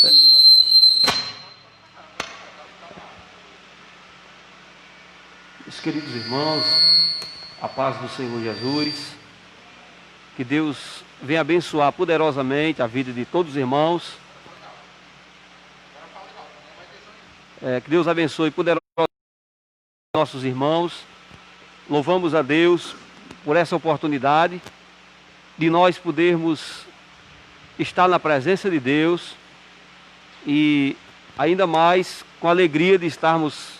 Meus queridos irmãos, a paz do Senhor Jesus, que Deus venha abençoar poderosamente a vida de todos os irmãos, que Deus abençoe poderosamente nossos irmãos. Louvamos a Deus por essa oportunidade de nós podermos estar na presença de Deus e ainda mais com a alegria de estarmos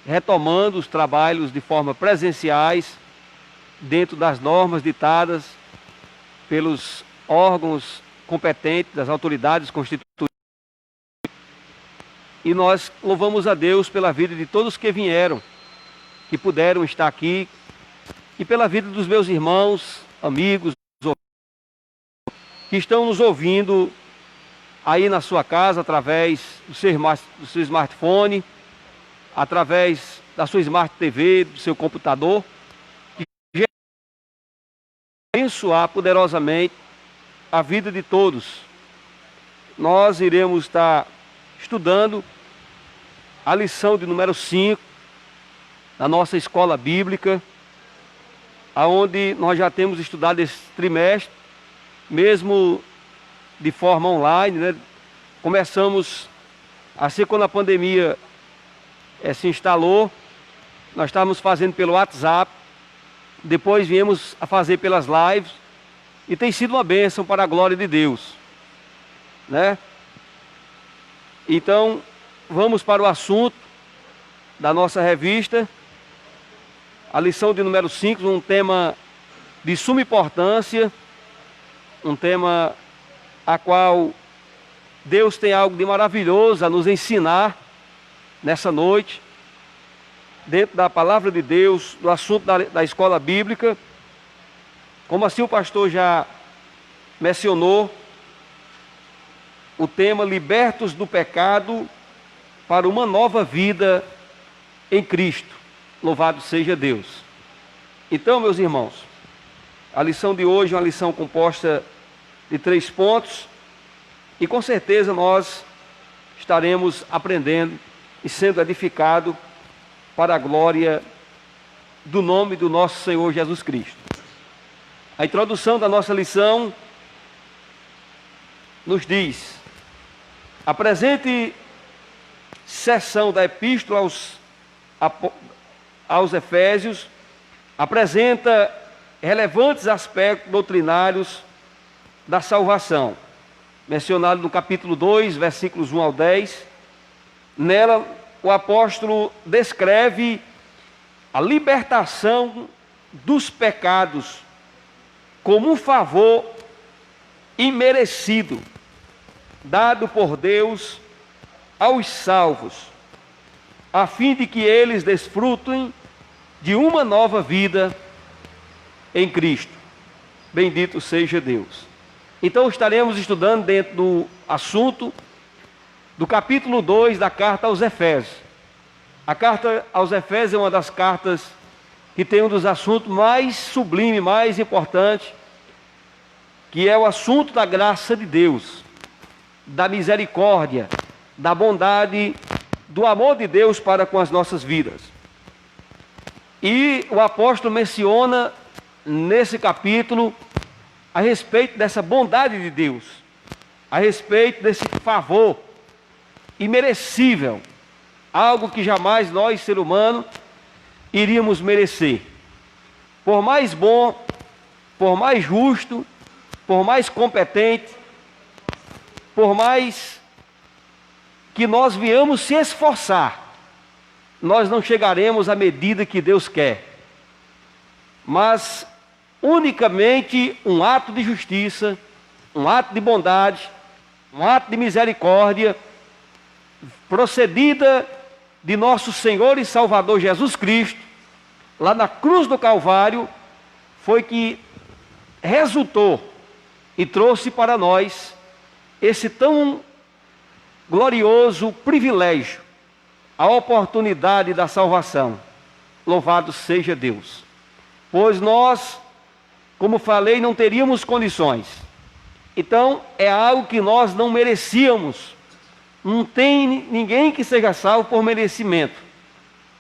retomando os trabalhos de forma presenciais dentro das normas ditadas pelos órgãos competentes, das autoridades constituídas. E nós louvamos a Deus pela vida de todos que vieram, que puderam estar aqui, e pela vida dos meus irmãos, amigos, que estão nos ouvindo aí na sua casa, através do seu smartphone, através da sua Smart TV, do seu computador, que abençoar poderosamente a vida de todos. Nós iremos estar estudando a lição de número 5 da nossa escola bíblica, aonde nós já temos estudado esse trimestre, mesmo de forma online, né? Começamos assim quando a pandemia se instalou, nós estávamos fazendo pelo WhatsApp, depois viemos a fazer pelas lives, e tem sido uma bênção para a glória de Deus, né? Então, vamos para o assunto da nossa revista, a lição de número 5, um tema de suma importância, um tema a qual Deus tem algo de maravilhoso a nos ensinar nessa noite, dentro da palavra de Deus, do assunto da escola bíblica. Como assim o pastor já mencionou, o tema libertos do pecado para uma nova vida em Cristo. Louvado seja Deus. Então, meus irmãos, a lição de hoje é uma lição composta de 3 pontos, e com certeza nós estaremos aprendendo e sendo edificado para a glória do nome do nosso Senhor Jesus Cristo. A introdução da nossa lição nos diz: a presente seção da Epístola aos Efésios apresenta relevantes aspectos doutrinários da salvação, mencionado no capítulo 2, versículos 1 ao 10. Nela, o apóstolo descreve a libertação dos pecados como um favor imerecido, dado por Deus aos salvos, a fim de que eles desfrutem de uma nova vida em Cristo. Bendito seja Deus. Então estaremos estudando dentro do assunto do capítulo 2 da carta aos Efésios. A carta aos Efésios é uma das cartas que tem um dos assuntos mais sublimes, mais importantes, que é o assunto da graça de Deus, da misericórdia, da bondade, do amor de Deus para com as nossas vidas. E o apóstolo menciona nesse capítulo a respeito dessa bondade de Deus, a respeito desse favor imerecível, algo que jamais nós, ser humano, iríamos merecer. Por mais bom, por mais justo, por mais competente, por mais que nós viemos se esforçar, nós não chegaremos à medida que Deus quer. Mas unicamente um ato de justiça, um ato de bondade, um ato de misericórdia, procedida de nosso Senhor e Salvador Jesus Cristo, lá na cruz do Calvário, foi que resultou e trouxe para nós esse tão glorioso privilégio, a oportunidade da salvação. Louvado seja Deus. Pois nós, como falei, não teríamos condições. Então, é algo que nós não merecíamos Não tem ninguém que seja salvo por merecimento.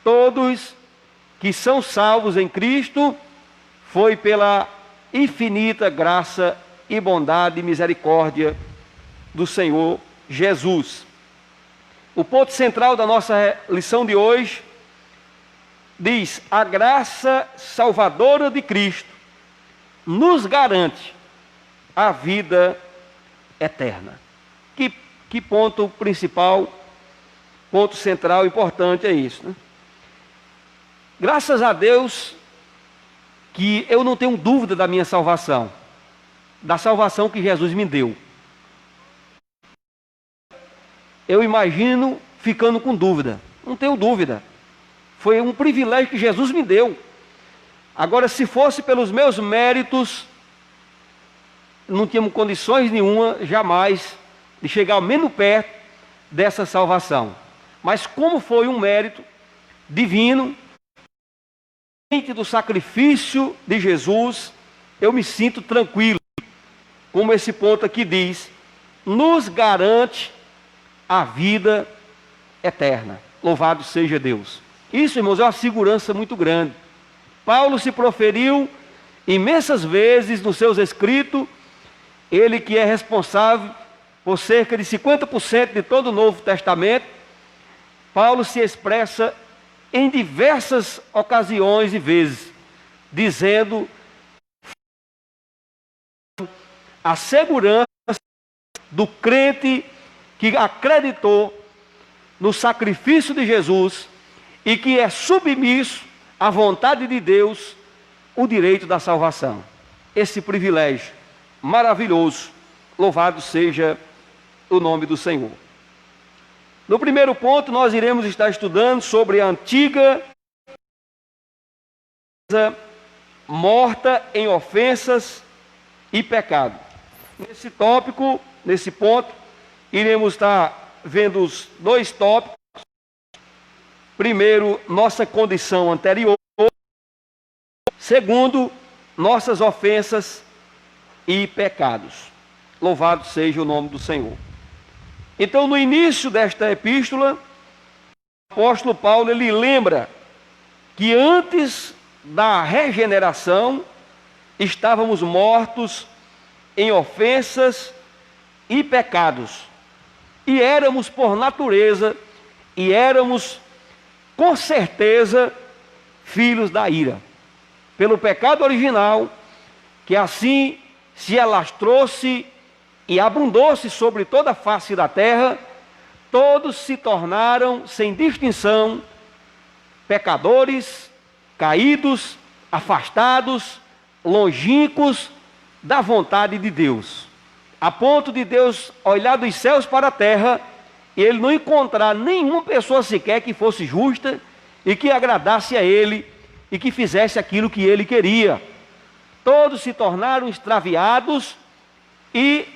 Todos que são salvos em Cristo foi pela infinita graça e bondade e misericórdia do Senhor Jesus. O ponto central da nossa lição de hoje diz: a graça salvadora de Cristo nos garante a vida eterna. Que ponto principal, ponto central importante é isso, né? Graças a Deus que eu não tenho dúvida da minha salvação, da salvação que Jesus me deu. Eu imagino ficando com dúvida. Não tenho dúvida. Foi um privilégio que Jesus me deu. Agora, se fosse pelos meus méritos, não tínhamos condições nenhuma, jamais, de chegar ao menos perto dessa salvação. Mas como foi um mérito divino, do sacrifício de Jesus, eu me sinto tranquilo. Como esse ponto aqui diz, nos garante a vida eterna. Louvado seja Deus. Isso, irmãos, é uma segurança muito grande. Paulo se proferiu imensas vezes nos seus escritos, ele que é responsável por cerca de 50% de todo o Novo Testamento. Paulo se expressa em diversas ocasiões e vezes, dizendo a segurança do crente que acreditou no sacrifício de Jesus e que é submisso à vontade de Deus, o direito da salvação. Esse privilégio maravilhoso, louvado seja o nome do Senhor. No primeiro ponto, nós iremos estar estudando sobre a antiga morta em ofensas e pecado. Nesse tópico, nesse ponto, iremos estar vendo os dois tópicos. Primeiro, nossa condição anterior. Segundo, nossas ofensas e pecados. Louvado seja o nome do Senhor. Então, no início desta epístola, o apóstolo Paulo, ele lembra que antes da regeneração, estávamos mortos em ofensas e pecados. E éramos por natureza, e éramos com certeza filhos da ira. Pelo pecado original, que assim se alastrou-se e abundou-se sobre toda a face da terra, todos se tornaram, sem distinção, pecadores, caídos, afastados, longínquos da vontade de Deus. A ponto de Deus olhar dos céus para a terra e ele não encontrar nenhuma pessoa sequer que fosse justa e que agradasse a ele e que fizesse aquilo que ele queria. Todos se tornaram extraviados e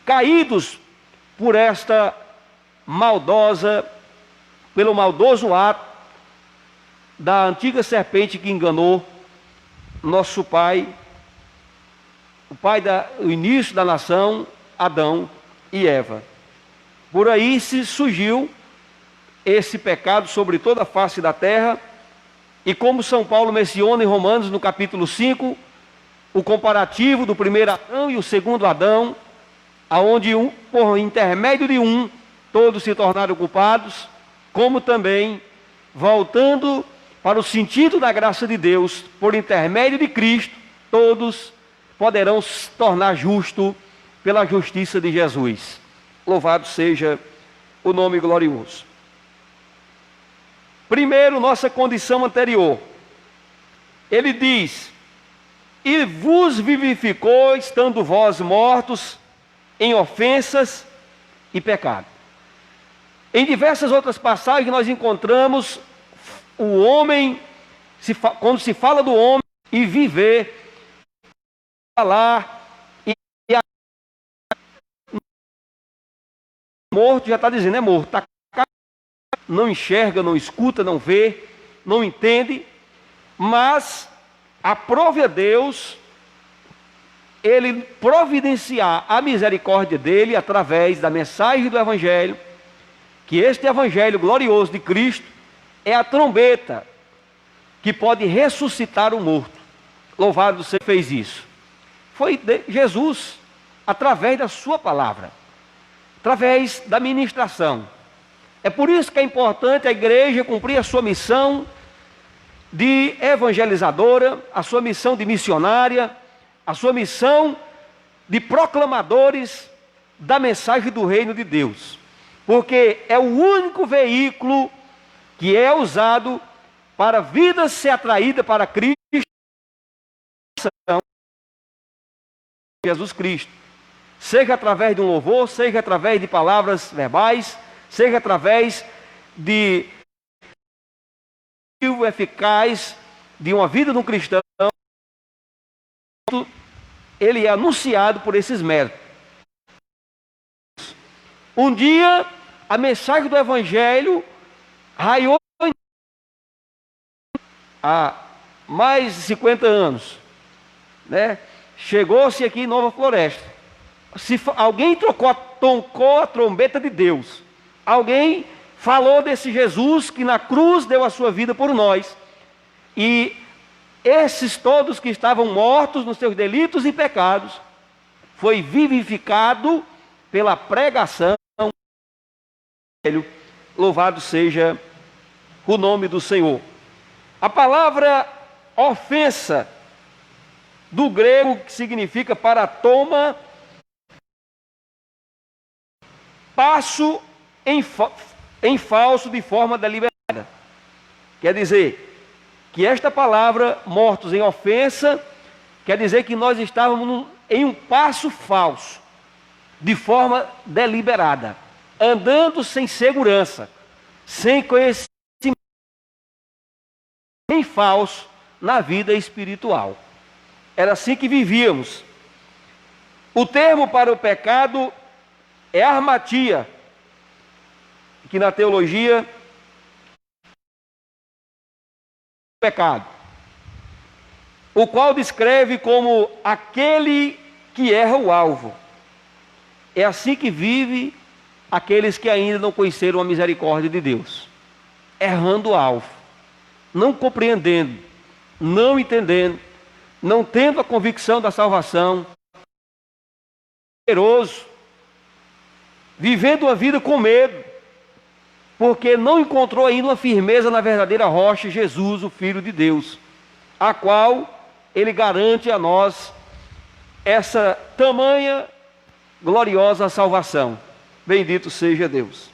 caídos por pelo maldoso ato da antiga serpente que enganou nosso pai, o início da nação, Adão e Eva. Por aí se surgiu esse pecado sobre toda a face da terra, e como São Paulo menciona em Romanos, no capítulo 5, o comparativo do primeiro Adão e o segundo Adão, aonde por intermédio de um, todos se tornaram culpados, como também, voltando para o sentido da graça de Deus, por intermédio de Cristo, todos poderão se tornar justos pela justiça de Jesus. Louvado seja o nome glorioso. Primeiro, nossa condição anterior. Ele diz: e vos vivificou, estando vós mortos em ofensas e pecado. Em diversas outras passagens nós encontramos o homem, quando se fala do homem e viver, falar, e morto já está dizendo, é morto, tá, não enxerga, não escuta, não vê, não entende, mas aprove a Deus ele providenciar a misericórdia dele através da mensagem do Evangelho que este evangelho glorioso de Cristo é a trombeta que pode ressuscitar o morto. Louvado seja quem fez isso. Foi Jesus, através da sua palavra, através da ministração. É por isso que é importante a igreja cumprir a sua missão de evangelizadora, a sua missão de missionária, a sua missão de proclamadores da mensagem do reino de Deus. Porque é o único veículo que é usado para a vida ser atraída para Cristo, Jesus Cristo. Seja através de um louvor, seja através de palavras verbais, seja através de eficaz de uma vida de um cristão, ele é anunciado por esses métodos. Um dia, a mensagem do Evangelho raiou há mais de 50 anos, né? Chegou-se aqui em Nova Floresta. Se alguém tocou a trombeta de Deus, alguém falou desse Jesus que na cruz deu a sua vida por nós, e esses todos que estavam mortos nos seus delitos e pecados, foi vivificado pela pregação. Louvado seja o nome do Senhor. A palavra ofensa, do grego, que significa paratoma, passo em falso de forma deliberada. Quer dizer que esta palavra, mortos em ofensa, quer dizer que nós estávamos em um passo falso, de forma deliberada, andando sem segurança, sem conhecimento, em falso na vida espiritual. Era assim que vivíamos. O termo para o pecado é armatia, que na teologia pecado, o qual descreve como aquele que erra o alvo. É assim que vive aqueles que ainda não conheceram a misericórdia de Deus, errando o alvo, não compreendendo, não entendendo, não tendo a convicção da salvação, temeroso, vivendo uma vida com medo, porque não encontrou ainda uma firmeza na verdadeira rocha, Jesus, o Filho de Deus, a qual Ele garante a nós essa tamanha gloriosa salvação. Bendito seja Deus.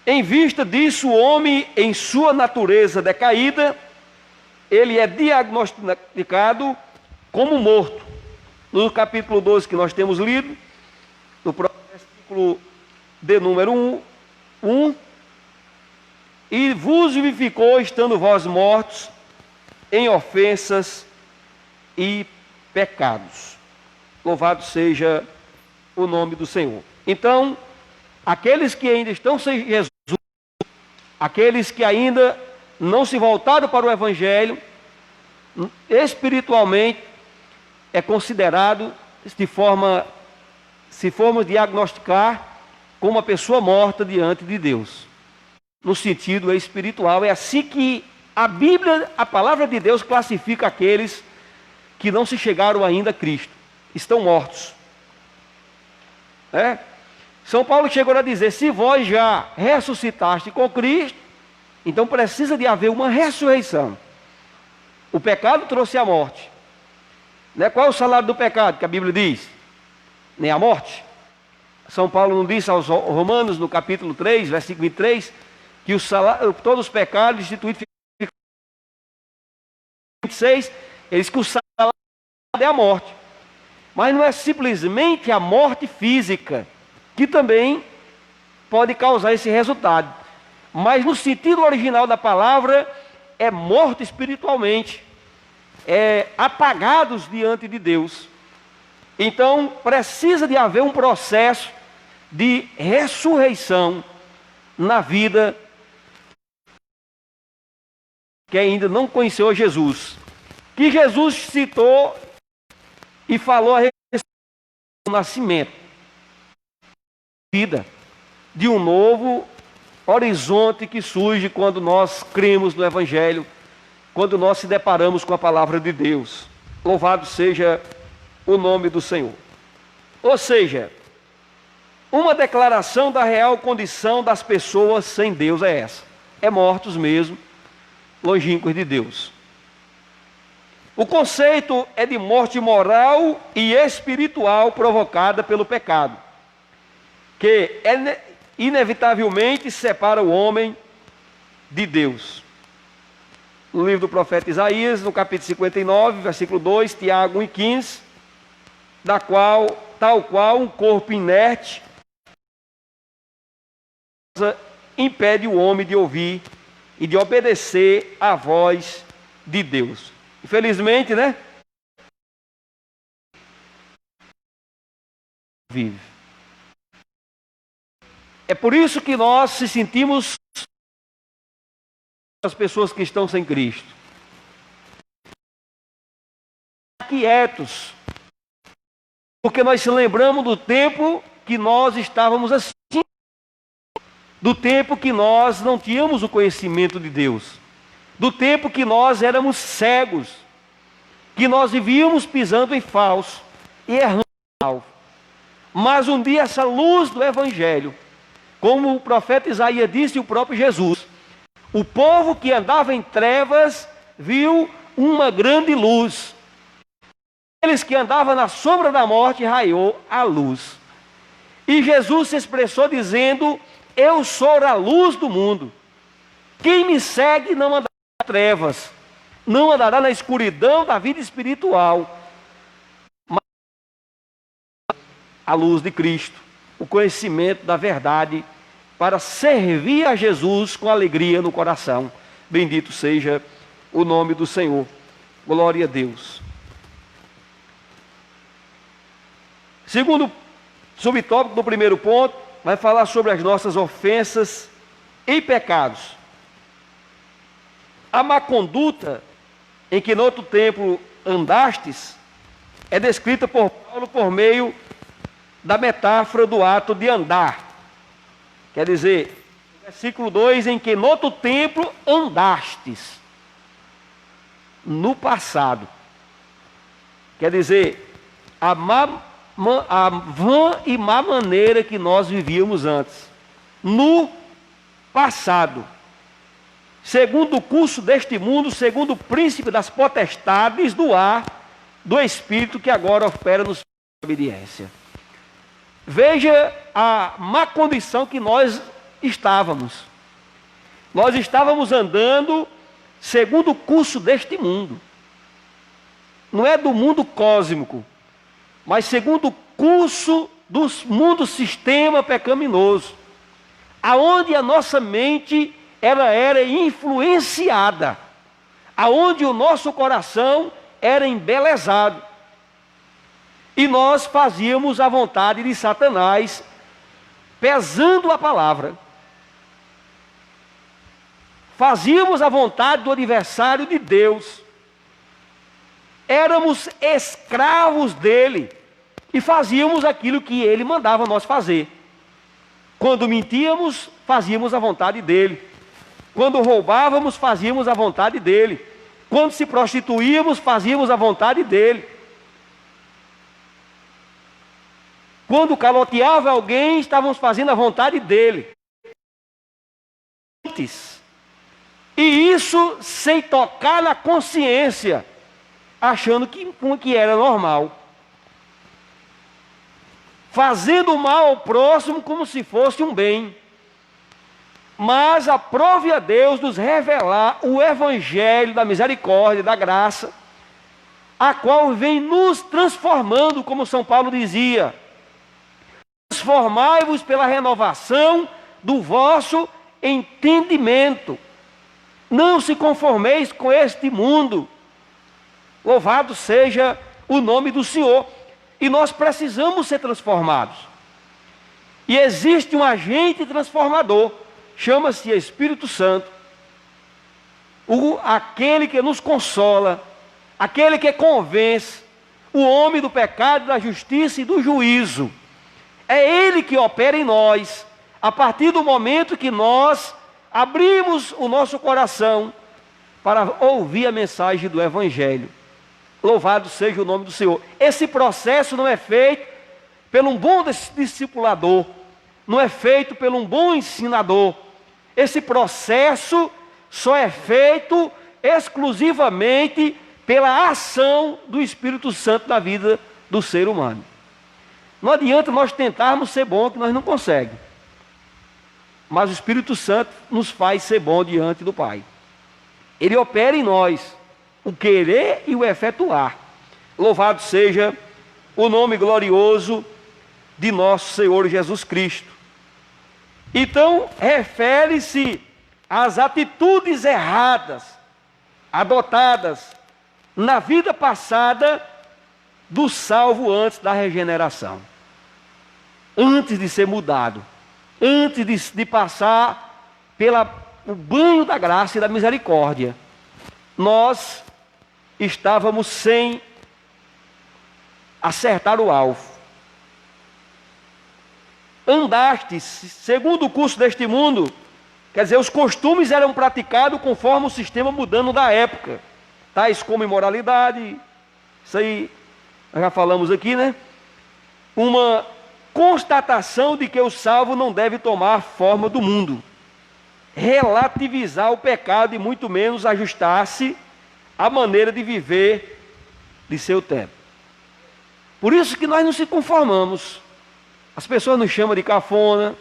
Em vista disso, o homem, em sua natureza decaída, ele é diagnosticado como morto. No capítulo 12 que nós temos lido, no versículo de número 1, e vos vivificou, estando vós mortos em ofensas e pecados. Louvado seja o nome do Senhor. Então, aqueles que ainda estão sem Jesus, aqueles que ainda não se voltaram para o Evangelho, espiritualmente é considerado, se formos diagnosticar, como uma pessoa morta diante de Deus. No sentido espiritual, é assim que a Bíblia, a palavra de Deus, classifica aqueles que não se chegaram ainda a Cristo. Estão mortos. São Paulo chegou a dizer: se vós já ressuscitaste com Cristo, então precisa de haver uma ressurreição. O pecado trouxe a morte. Qual é o salário do pecado que a Bíblia diz? Nem a morte. São Paulo não disse aos Romanos, no capítulo 3, versículo 23, que todos os pecados instituídos, 26, ele diz que o salário é a morte. Mas não é simplesmente a morte física, que também pode causar esse resultado. Mas no sentido original da palavra, é morto espiritualmente, apagados diante de Deus. Então precisa de haver um processo de ressurreição na vida que ainda não conheceu Jesus, que Jesus citou e falou a respeito do nascimento, vida. de um novo horizonte que surge quando nós cremos no Evangelho, quando nós se deparamos com a palavra de Deus. Louvado seja o nome do Senhor. Ou seja, uma declaração da real condição das pessoas sem Deus é essa: é mortos mesmo, longínquos de Deus. O conceito é de morte moral e espiritual provocada pelo pecado, que inevitavelmente separa o homem de Deus. No livro do profeta Isaías, no capítulo 59, versículo 2, Tiago 1 e 15, tal qual um corpo inerte impede o homem de ouvir e de obedecer à voz de Deus. Infelizmente, né? Vive. É por isso que nós se sentimos as pessoas que estão sem Cristo quietos, porque nós se lembramos do tempo que nós estávamos assim, do tempo que nós não tínhamos o conhecimento de Deus, do tempo que nós éramos cegos, que nós vivíamos pisando em falso e errando em alvo. Mas um dia essa luz do Evangelho, como o profeta Isaías disse, e o próprio Jesus, o povo que andava em trevas viu uma grande luz. Aqueles que andavam na sombra da morte raiou a luz. E Jesus se expressou dizendo: eu sou a luz do mundo. Quem me segue não andará em trevas, não andará na escuridão da vida espiritual, mas a luz de Cristo, o conhecimento da verdade, para servir a Jesus com alegria no coração. Bendito seja o nome do Senhor. Glória a Deus. Segundo subtópico do primeiro ponto, vai falar sobre as nossas ofensas e pecados. A má conduta em que no outro tempo andastes é descrita por Paulo por meio da metáfora do ato de andar. Quer dizer, versículo 2, em que no outro tempo andastes, no passado. Quer dizer, a vã e má maneira que nós vivíamos antes, no passado, segundo o curso deste mundo, segundo o príncipe das potestades do ar, do espírito que agora opera nos obediência. Veja a má condição que nós estávamos. Nós estávamos andando segundo o curso deste mundo. Não é do mundo cósmico, mas segundo o curso do mundo sistema pecaminoso, aonde a nossa mente ela era influenciada, aonde o nosso coração era embelezado. E nós fazíamos a vontade de Satanás, pesando a palavra. Fazíamos a vontade do adversário de Deus. Éramos escravos dele e fazíamos aquilo que ele mandava nós fazer. Quando mentíamos, fazíamos a vontade dele. Quando roubávamos, fazíamos a vontade dele. Quando se prostituíamos, fazíamos a vontade dele. Quando caloteava alguém, estávamos fazendo a vontade dele. E isso sem tocar na consciência, achando que era normal. Fazendo mal ao próximo como se fosse um bem. Mas aprove a Deus nos revelar o Evangelho da misericórdia, da graça, a qual vem nos transformando, como São Paulo dizia: transformai-vos pela renovação do vosso entendimento. Não se conformeis com este mundo. Louvado seja o nome do Senhor. E nós precisamos ser transformados. E existe um agente transformador, chama-se Espírito Santo. Aquele que nos consola, aquele que convence o homem do pecado, da justiça e do juízo. É Ele que opera em nós a partir do momento que nós abrimos o nosso coração para ouvir a mensagem do Evangelho. Louvado seja o nome do Senhor. Esse processo não é feito por um bom discipulador, não é feito por um bom ensinador. Esse processo só é feito exclusivamente pela ação do Espírito Santo na vida do ser humano. Não adianta nós tentarmos ser bom, que nós não conseguimos. Mas o Espírito Santo nos faz ser bom diante do Pai. Ele opera em nós o querer e o efetuar. Louvado seja o nome glorioso de nosso Senhor Jesus Cristo. Então, refere-se às atitudes erradas, adotadas na vida passada do salvo antes da regeneração. Antes de ser mudado, antes de passar pelo banho da graça e da misericórdia, nós estávamos sem acertar o alvo. Andastes segundo o curso deste mundo, quer dizer, os costumes eram praticados conforme o sistema mudando da época, tais como imoralidade, isso aí nós já falamos aqui, né? Uma constatação de que o salvo não deve tomar a forma do mundo, relativizar o pecado e muito menos ajustar-se à maneira de viver de seu tempo. Por isso que nós não se conformamos. As pessoas nos chamam de cafona,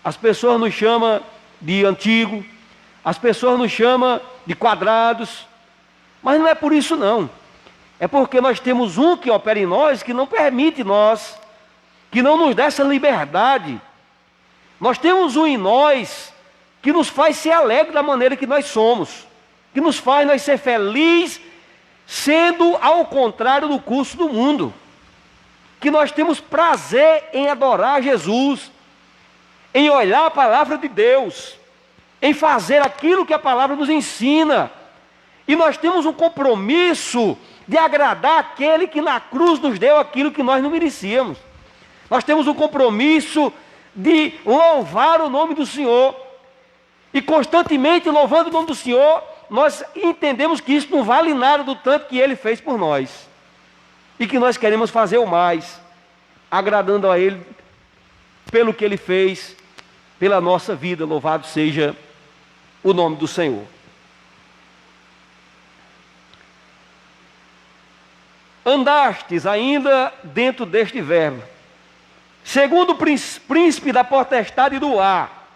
as pessoas nos chamam de antigo, as pessoas nos chamam de quadrados, mas não é por isso não. É porque nós temos um que opera em nós, que não permite nós, que não nos dá essa liberdade. Nós temos um em nós que nos faz ser alegre da maneira que nós somos, que nos faz nós ser felizes, sendo ao contrário do curso do mundo. Que nós temos prazer em adorar Jesus, em olhar a palavra de Deus, em fazer aquilo que a palavra nos ensina. E nós temos um compromisso de agradar aquele que na cruz nos deu aquilo que nós não merecíamos. Nós temos um compromisso de louvar o nome do Senhor. E constantemente louvando o nome do Senhor, nós entendemos que isso não vale nada do tanto que Ele fez por nós. E que nós queremos fazer o mais, agradando a Ele pelo que Ele fez, pela nossa vida. Louvado seja o nome do Senhor. Andastes ainda dentro deste verbo, segundo o príncipe da potestade do ar,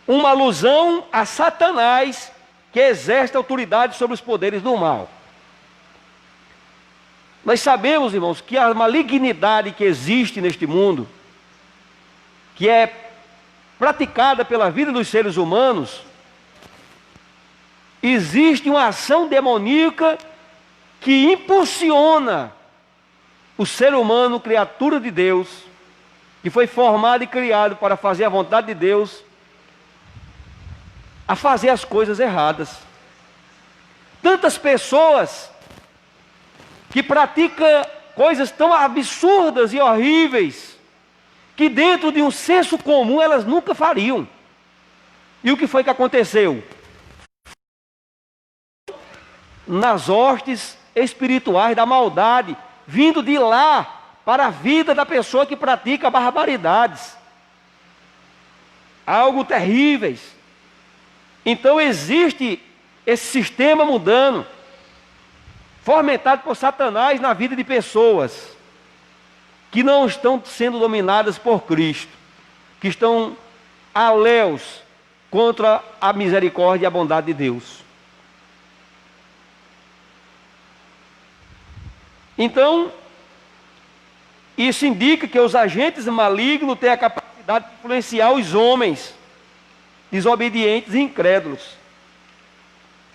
uma alusão a Satanás, que exerce autoridade sobre os poderes do mal. Nós sabemos, irmãos, que a malignidade que existe neste mundo, que é praticada pela vida dos seres humanos, existe uma ação demoníaca que impulsiona o ser humano, criatura de Deus, que foi formado e criado para fazer a vontade de Deus, a fazer as coisas erradas. Tantas pessoas que praticam coisas tão absurdas e horríveis, que dentro de um senso comum elas nunca fariam. E o que foi que aconteceu? Nas hostes espirituais da maldade, vindo de lá para a vida da pessoa que pratica barbaridades, algo terríveis. Então existe esse sistema mudando, fomentado por Satanás na vida de pessoas que não estão sendo dominadas por Cristo, que estão alheus contra a misericórdia e a bondade de Deus. Então, isso indica que os agentes malignos têm a capacidade de influenciar os homens desobedientes e incrédulos.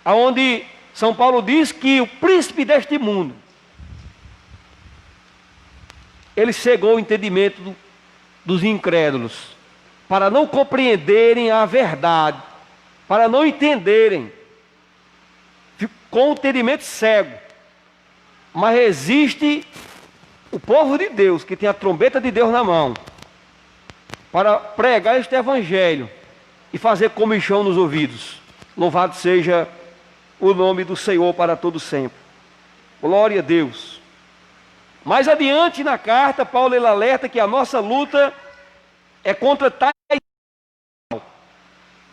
Aonde São Paulo diz que o príncipe deste mundo, ele cegou o entendimento dos incrédulos, para não compreenderem a verdade, para não entenderem, com o entendimento cego. Mas existe o povo de Deus, que tem a trombeta de Deus na mão, para pregar este evangelho e fazer comichão nos ouvidos. Louvado seja o nome do Senhor para todo sempre. Glória a Deus. Mais adiante na carta, Paulo ele alerta que a nossa luta é contra tais.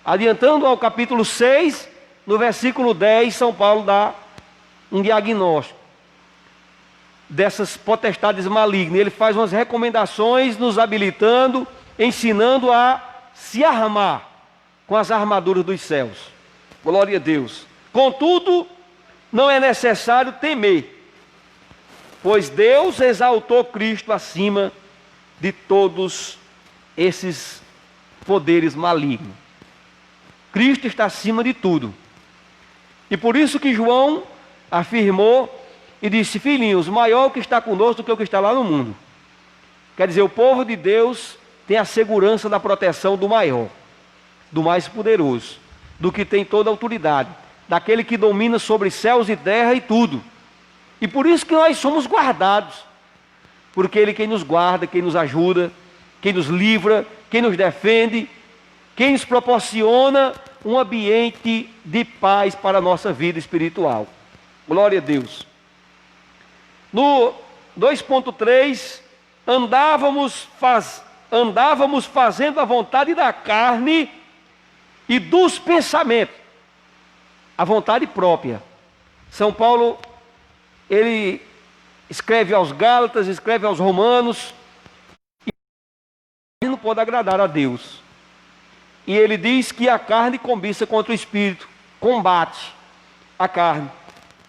Adiantando ao capítulo 6, no versículo 10, São Paulo dá um diagnóstico dessas potestades malignas. Ele faz umas recomendações, nos habilitando, ensinando a se armar com as armaduras dos céus. Glória a Deus. Contudo, não é necessário temer, pois Deus exaltou Cristo acima de todos esses poderes malignos. Cristo está acima de tudo. E por isso que João afirmou e disse: filhinhos, maior o que está conosco do que o que está lá no mundo. Quer dizer, o povo de Deus tem a segurança da proteção do maior, do mais poderoso, do que tem toda a autoridade, daquele que domina sobre céus e terra e tudo. E por isso que nós somos guardados, porque Ele é quem nos guarda, quem nos ajuda, quem nos livra, quem nos defende, quem nos proporciona um ambiente de paz para a nossa vida espiritual. Glória a Deus. No 2.3, andávamos fazendo a vontade da carne e dos pensamentos, a vontade própria. São Paulo, ele escreve aos Gálatas, escreve aos Romanos, e não pode agradar a Deus. E ele diz que a carne cobiça contra o espírito, combate a carne,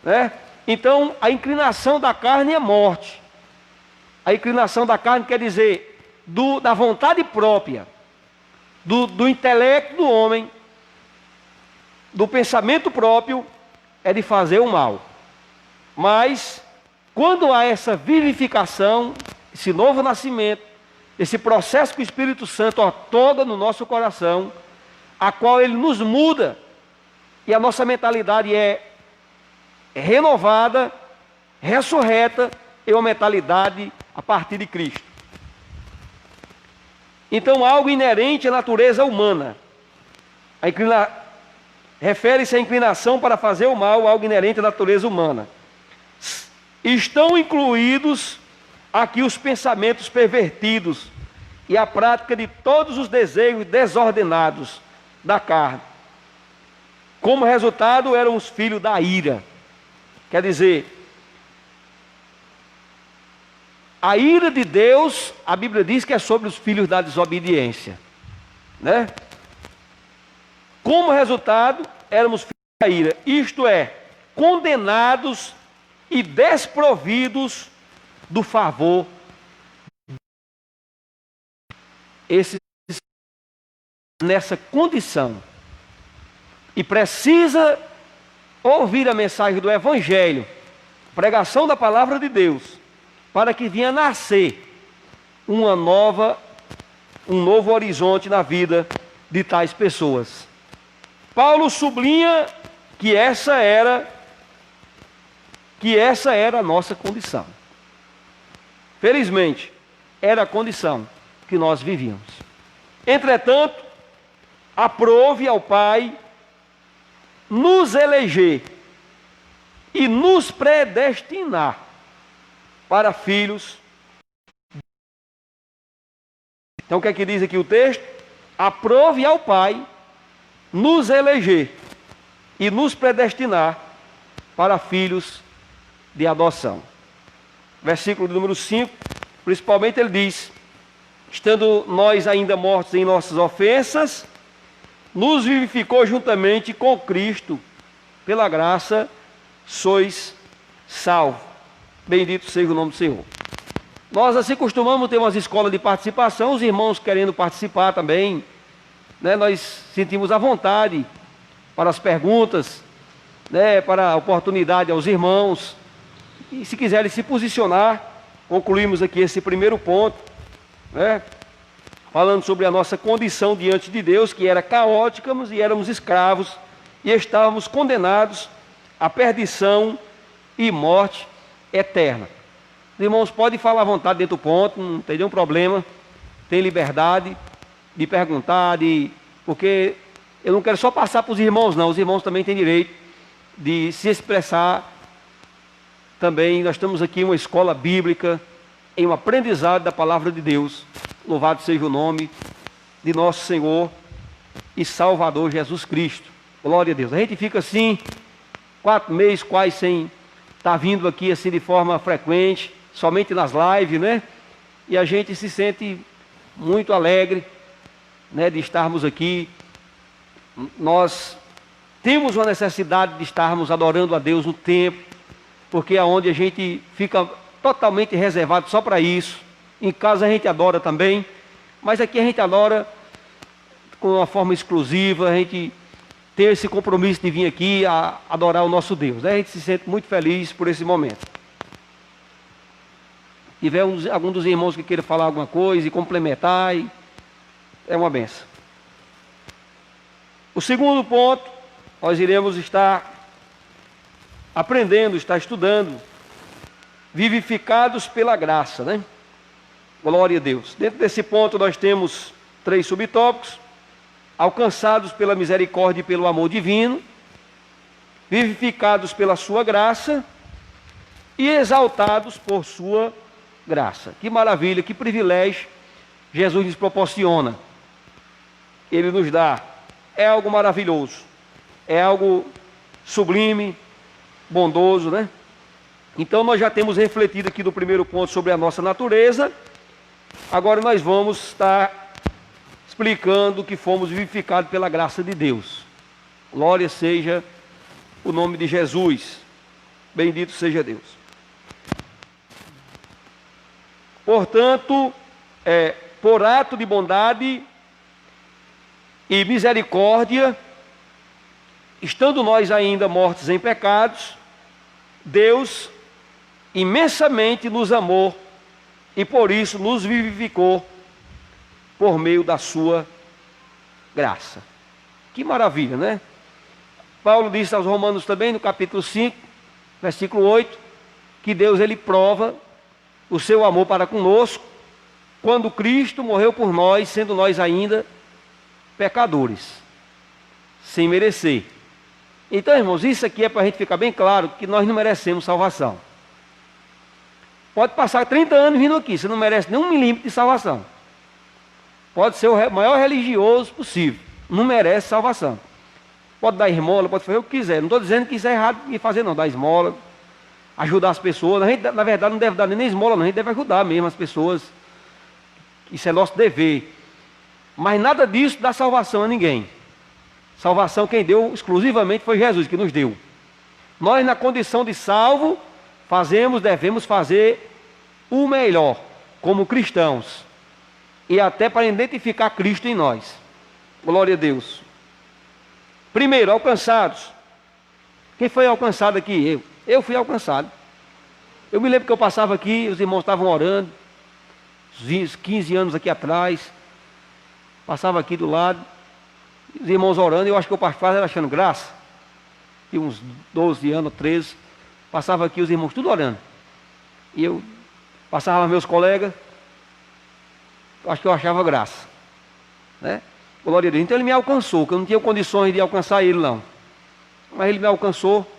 né? Então, a inclinação da carne é morte. A inclinação da carne quer dizer da vontade própria, do intelecto do homem, do pensamento próprio, é de fazer o mal. Mas, quando há essa vivificação, esse novo nascimento, esse processo que o Espírito Santo outorga no nosso coração, a qual ele nos muda, e a nossa mentalidade é renovada, ressurreta, é uma mentalidade a partir de Cristo. Então, algo inerente à natureza humana. Refere-se à inclinação para fazer o mal, algo inerente à natureza humana. Estão incluídos aqui os pensamentos pervertidos e a prática de todos os desejos desordenados da carne. Como resultado, eram os filhos da ira. Quer dizer, a ira de Deus, a Bíblia diz que é sobre os filhos da desobediência, né? Como resultado, éramos filhos da ira, isto é, condenados e desprovidos do favor. Nessa condição, e precisa ouvir a mensagem do Evangelho, pregação da palavra de Deus, para que venha nascer um novo horizonte na vida de tais pessoas. Paulo sublinha que essa era a nossa condição. Felizmente, era a condição que nós vivíamos. Entretanto, aprove ao Pai nos eleger e nos predestinar para filhos. Então o que é que diz aqui o texto? Aprove ao Pai nos eleger e nos predestinar para filhos de adoção. Versículo número 5, principalmente ele diz: estando nós ainda mortos em nossas ofensas, nos vivificou juntamente com Cristo, pela graça sois salvos. Bendito seja o nome do Senhor. Nós assim costumamos ter umas escolas de participação, os irmãos querendo participar também, né? Nós sentimos a vontade para as perguntas, né? Para a oportunidade aos irmãos, e se quiserem se posicionar, concluímos aqui esse primeiro ponto, né? Falando sobre a nossa condição diante de Deus, que era caótica, e éramos escravos, e estávamos condenados à perdição e morte eterna. Os irmãos podem falar à vontade dentro do ponto, não tem nenhum problema, tem liberdade, de perguntar, porque eu não quero só passar para os irmãos, não. Os irmãos também têm direito de se expressar também. Nós estamos aqui em uma escola bíblica, em um aprendizado da palavra de Deus. Louvado seja o nome de nosso Senhor e Salvador Jesus Cristo. Glória a Deus. A gente fica assim, 4 meses quase sem estar vindo aqui assim de forma frequente, somente nas lives, né? E a gente se sente muito alegre, né, de estarmos aqui. Nós temos uma necessidade de estarmos adorando a Deus no tempo, porque é onde a gente fica totalmente reservado só para isso. Em casa a gente adora também, mas aqui a gente adora com uma forma exclusiva, a gente tem esse compromisso de vir aqui a adorar o nosso Deus, né? A gente se sente muito feliz por esse momento. Se tiver algum dos irmãos que queira falar alguma coisa e complementar, é uma benção. O segundo ponto, nós iremos estar aprendendo, estar estudando, vivificados pela graça, né? Glória a Deus. Dentro desse ponto nós temos 3 subtópicos: alcançados pela misericórdia e pelo amor divino, vivificados pela sua graça e exaltados por sua graça. Que maravilha, que privilégio Jesus nos proporciona. Ele nos dá. É algo maravilhoso, é algo sublime, bondoso, né? Então nós já temos refletido aqui no primeiro ponto sobre a nossa natureza. Agora nós vamos estar explicando que fomos vivificados pela graça de Deus. Glória seja o nome de Jesus. Bendito seja Deus. Portanto, por ato de bondade e misericórdia, estando nós ainda mortos em pecados, Deus imensamente nos amou e por isso nos vivificou por meio da sua graça. Que maravilha, né? Paulo disse aos Romanos também, no capítulo 5, versículo 8, que Deus, ele prova o seu amor para conosco, quando Cristo morreu por nós, sendo nós ainda pecadores, sem merecer. Então, irmãos, isso aqui é para a gente ficar bem claro, que nós não merecemos salvação. Pode passar 30 anos vindo aqui, você não merece nem 1 milímetro de salvação. Pode ser o maior religioso possível, não merece salvação. Pode dar esmola, pode fazer o que quiser. Não estou dizendo que isso é errado de fazer, não. Dar esmola, ajudar as pessoas. A gente, na verdade, não deve dar nem esmola, não. A gente deve ajudar mesmo as pessoas. Isso é nosso dever. Mas nada disso dá salvação a ninguém. Salvação quem deu exclusivamente foi Jesus, que nos deu. Nós, na condição de salvo, devemos fazer o melhor, como cristãos. E até para identificar Cristo em nós. Glória a Deus. Primeiro, alcançados. Quem foi alcançado aqui? Eu fui alcançado. Eu me lembro que eu passava aqui, os irmãos estavam orando, uns 15 anos aqui atrás, passava aqui do lado, os irmãos orando, eu acho que eu estava achando graça, e uns 12 anos, 13, passava aqui os irmãos tudo orando, e eu passava meus colegas, acho que eu achava graça, né? Glória a Deus. Então ele me alcançou, que eu não tinha condições de alcançar ele, não. Mas ele me alcançou.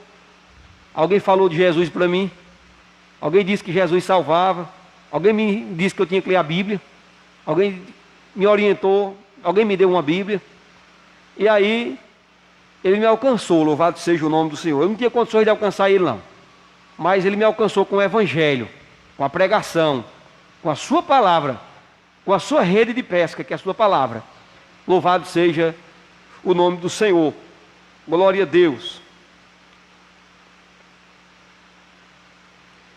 Alguém falou de Jesus para mim. Alguém disse que Jesus salvava. Alguém me disse que eu tinha que ler a Bíblia. Alguém me orientou. Alguém me deu uma Bíblia. E aí, ele me alcançou, louvado seja o nome do Senhor. Eu não tinha condições de alcançar ele, não. Mas ele me alcançou com o Evangelho, com a pregação, com a sua palavra, com a sua rede de pesca, que é a sua palavra. Louvado seja o nome do Senhor. Glória a Deus.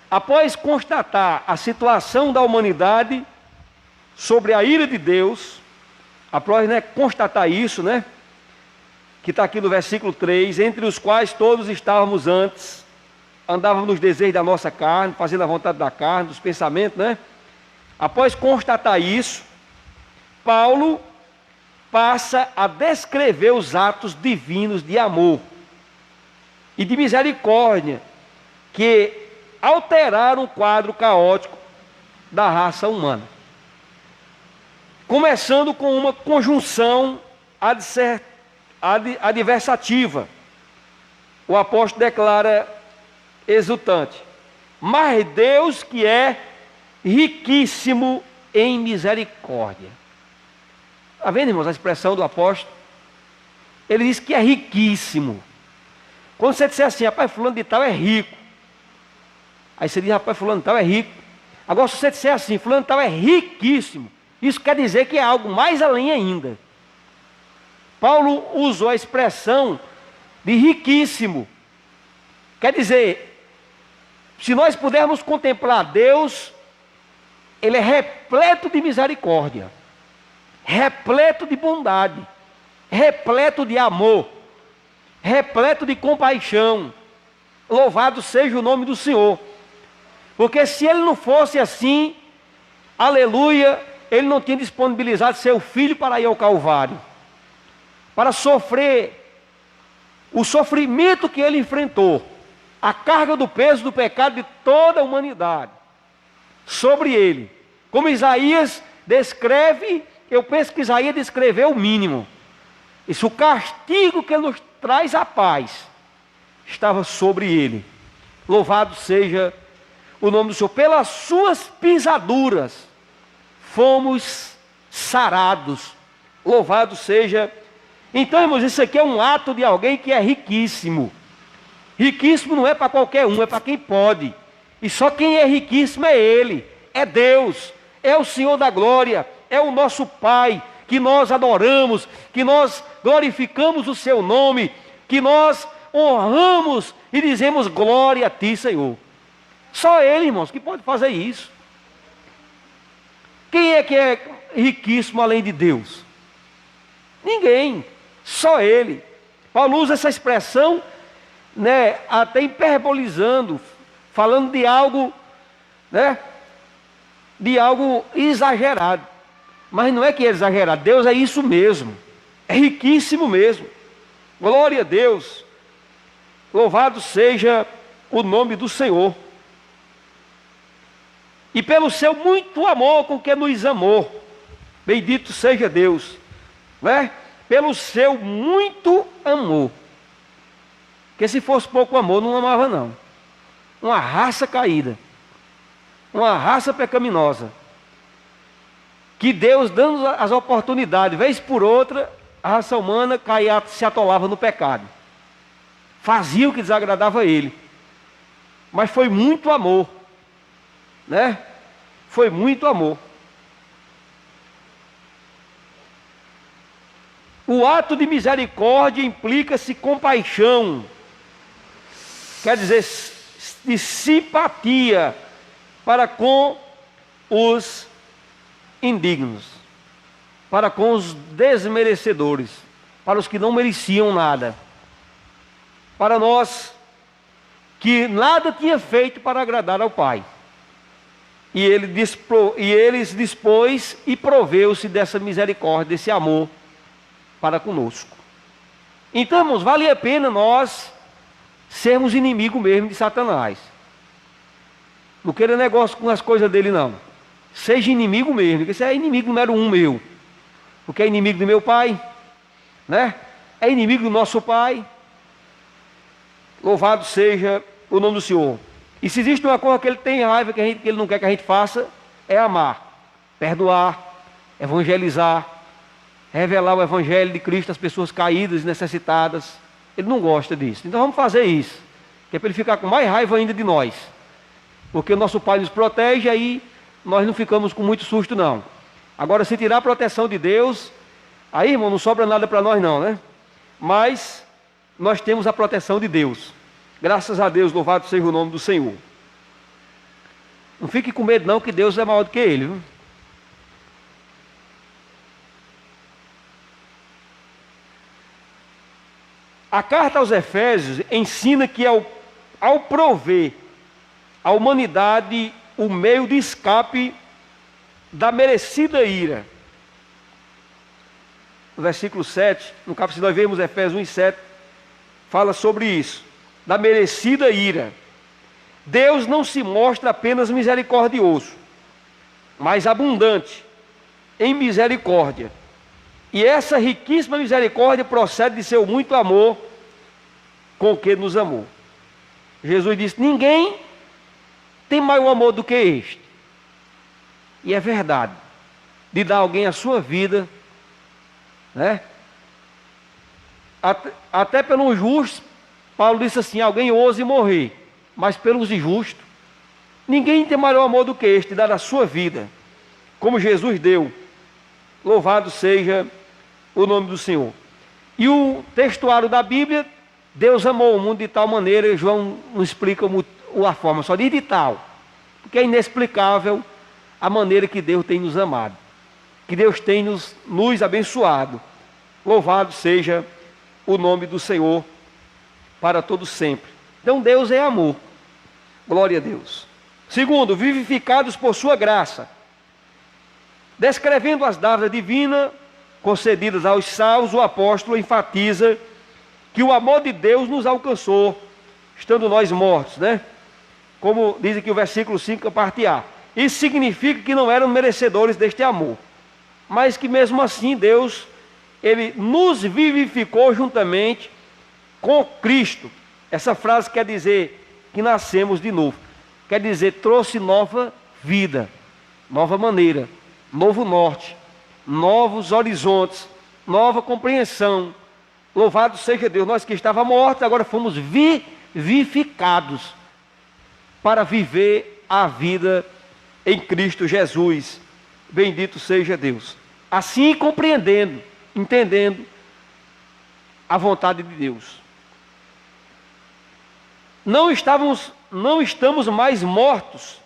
Após constatar a situação da humanidade sobre a ira de Deus, após constatar isso, que está aqui no versículo 3, entre os quais todos estávamos antes, andávamos nos desejos da nossa carne, fazendo a vontade da carne, dos pensamentos, Após constatar isso, Paulo passa a descrever os atos divinos de amor e de misericórdia que alteraram o quadro caótico da raça humana. começando com uma conjunção adversativa. O apóstolo declara exultante: mas Deus que é riquíssimo em misericórdia. Está vendo, irmãos, a expressão do apóstolo? Ele diz que é riquíssimo. Quando você disser assim, rapaz, fulano de tal é rico, aí você diz, rapaz, fulano de tal é rico. Agora, se você disser assim, fulano de tal é riquíssimo, isso quer dizer que é algo mais além ainda. Paulo usou a expressão de riquíssimo. Quer dizer, se nós pudermos contemplar Deus, Ele é repleto de misericórdia, repleto de bondade, repleto de amor, repleto de compaixão. Louvado seja o nome do Senhor. Porque se Ele não fosse assim, aleluia, Ele não tinha disponibilizado seu Filho para ir ao Calvário, para sofrer o sofrimento que Ele enfrentou, a carga do peso do pecado de toda a humanidade sobre Ele. Como Isaías descreve, eu penso que Isaías descreveu o mínimo. Isso, o castigo que nos traz a paz, estava sobre Ele. Louvado seja o nome do Senhor. Pelas suas pisaduras fomos sarados. Louvado seja. Então, irmãos, isso aqui é um ato de alguém que é riquíssimo. Riquíssimo não é para qualquer um, é para quem pode. E só quem é riquíssimo é Ele, é Deus, é o Senhor da glória, é o nosso Pai, que nós adoramos, que nós glorificamos o Seu nome, que nós honramos e dizemos glória a Ti, Senhor. Só Ele, irmãos, que pode fazer isso. Quem é que é riquíssimo além de Deus? Ninguém, só Ele. Paulo usa essa expressão, né, até hiperbolizando, falando de algo, né, de algo exagerado. Mas não é que é exagerado, Deus é isso mesmo, é riquíssimo mesmo. Glória a Deus, louvado seja o nome do Senhor. E pelo seu muito amor com que nos amou, bendito seja Deus, né? Pelo seu muito amor. Porque se fosse pouco amor, não amava não. Uma raça caída, uma raça pecaminosa, que Deus, dando as oportunidades, vez por outra, a raça humana caía, se atolava no pecado, fazia o que desagradava a Ele. Mas foi muito amor, né? Foi muito amor. O ato de misericórdia implica-se compaixão, quer dizer, de simpatia para com os indignos, para com os desmerecedores, para os que não mereciam nada, para nós que nada tinha feito para agradar ao Pai. E eles dispôs e proveu-se dessa misericórdia, desse amor para conosco. Então, irmãos, vale a pena nós sermos inimigo mesmo de Satanás. Não queira negócio com as coisas dele, não. Seja inimigo mesmo, porque você é inimigo número 1 meu. Porque é inimigo do meu pai, né? É inimigo do nosso pai. Louvado seja o nome do Senhor. E se existe uma coisa que Ele tem raiva, que Ele não quer que a gente faça, é amar, perdoar, evangelizar, revelar o Evangelho de Cristo às pessoas caídas e necessitadas. Ele não gosta disso. Então vamos fazer isso, que é para Ele ficar com mais raiva ainda de nós. Porque o nosso Pai nos protege, aí nós não ficamos com muito susto, não. Agora, se tirar a proteção de Deus, aí, irmão, não sobra nada para nós, não, né? Mas nós temos a proteção de Deus. Graças a Deus, louvado seja o nome do Senhor. Não fique com medo, não, que Deus é maior do que Ele, viu? A carta aos Efésios ensina que ao prover à humanidade o meio de escape da merecida ira. No versículo 7, no capítulo, se nós vemos Efésios 1:7, fala sobre isso, da merecida ira. Deus não se mostra apenas misericordioso, mas abundante, em misericórdia. E essa riquíssima misericórdia procede de seu muito amor com que nos amou. Jesus disse: ninguém tem maior amor do que este. E é verdade, de dar a alguém a sua vida, né? Até pelos justos, Paulo disse assim: alguém ouse morrer, mas pelos injustos, ninguém tem maior amor do que este, dar a sua vida, como Jesus deu. Louvado seja o nome do Senhor. E o textuário da Bíblia: Deus amou o mundo de tal maneira, João não explica a forma, só diz de tal, porque é inexplicável a maneira que Deus tem nos amado, que Deus tem nos abençoado. Louvado seja o nome do Senhor para todo sempre. Então Deus é amor. Glória a Deus. Segundo, vivificados por sua graça. Descrevendo as dádivas divinas concedidas aos salvos, o apóstolo enfatiza que o amor de Deus nos alcançou, estando nós mortos, né? Como diz aqui o versículo 5, a parte A. Isso significa que não eram merecedores deste amor, mas que mesmo assim Deus, Ele nos vivificou juntamente com Cristo. Essa frase quer dizer que nascemos de novo. Quer dizer, trouxe nova vida, nova maneira, novo norte, novos horizontes, nova compreensão. Louvado seja Deus, nós que estávamos mortos, agora fomos vivificados para viver a vida em Cristo Jesus. Bendito seja Deus. Assim, compreendendo, entendendo a vontade de Deus. Não estamos mais mortos,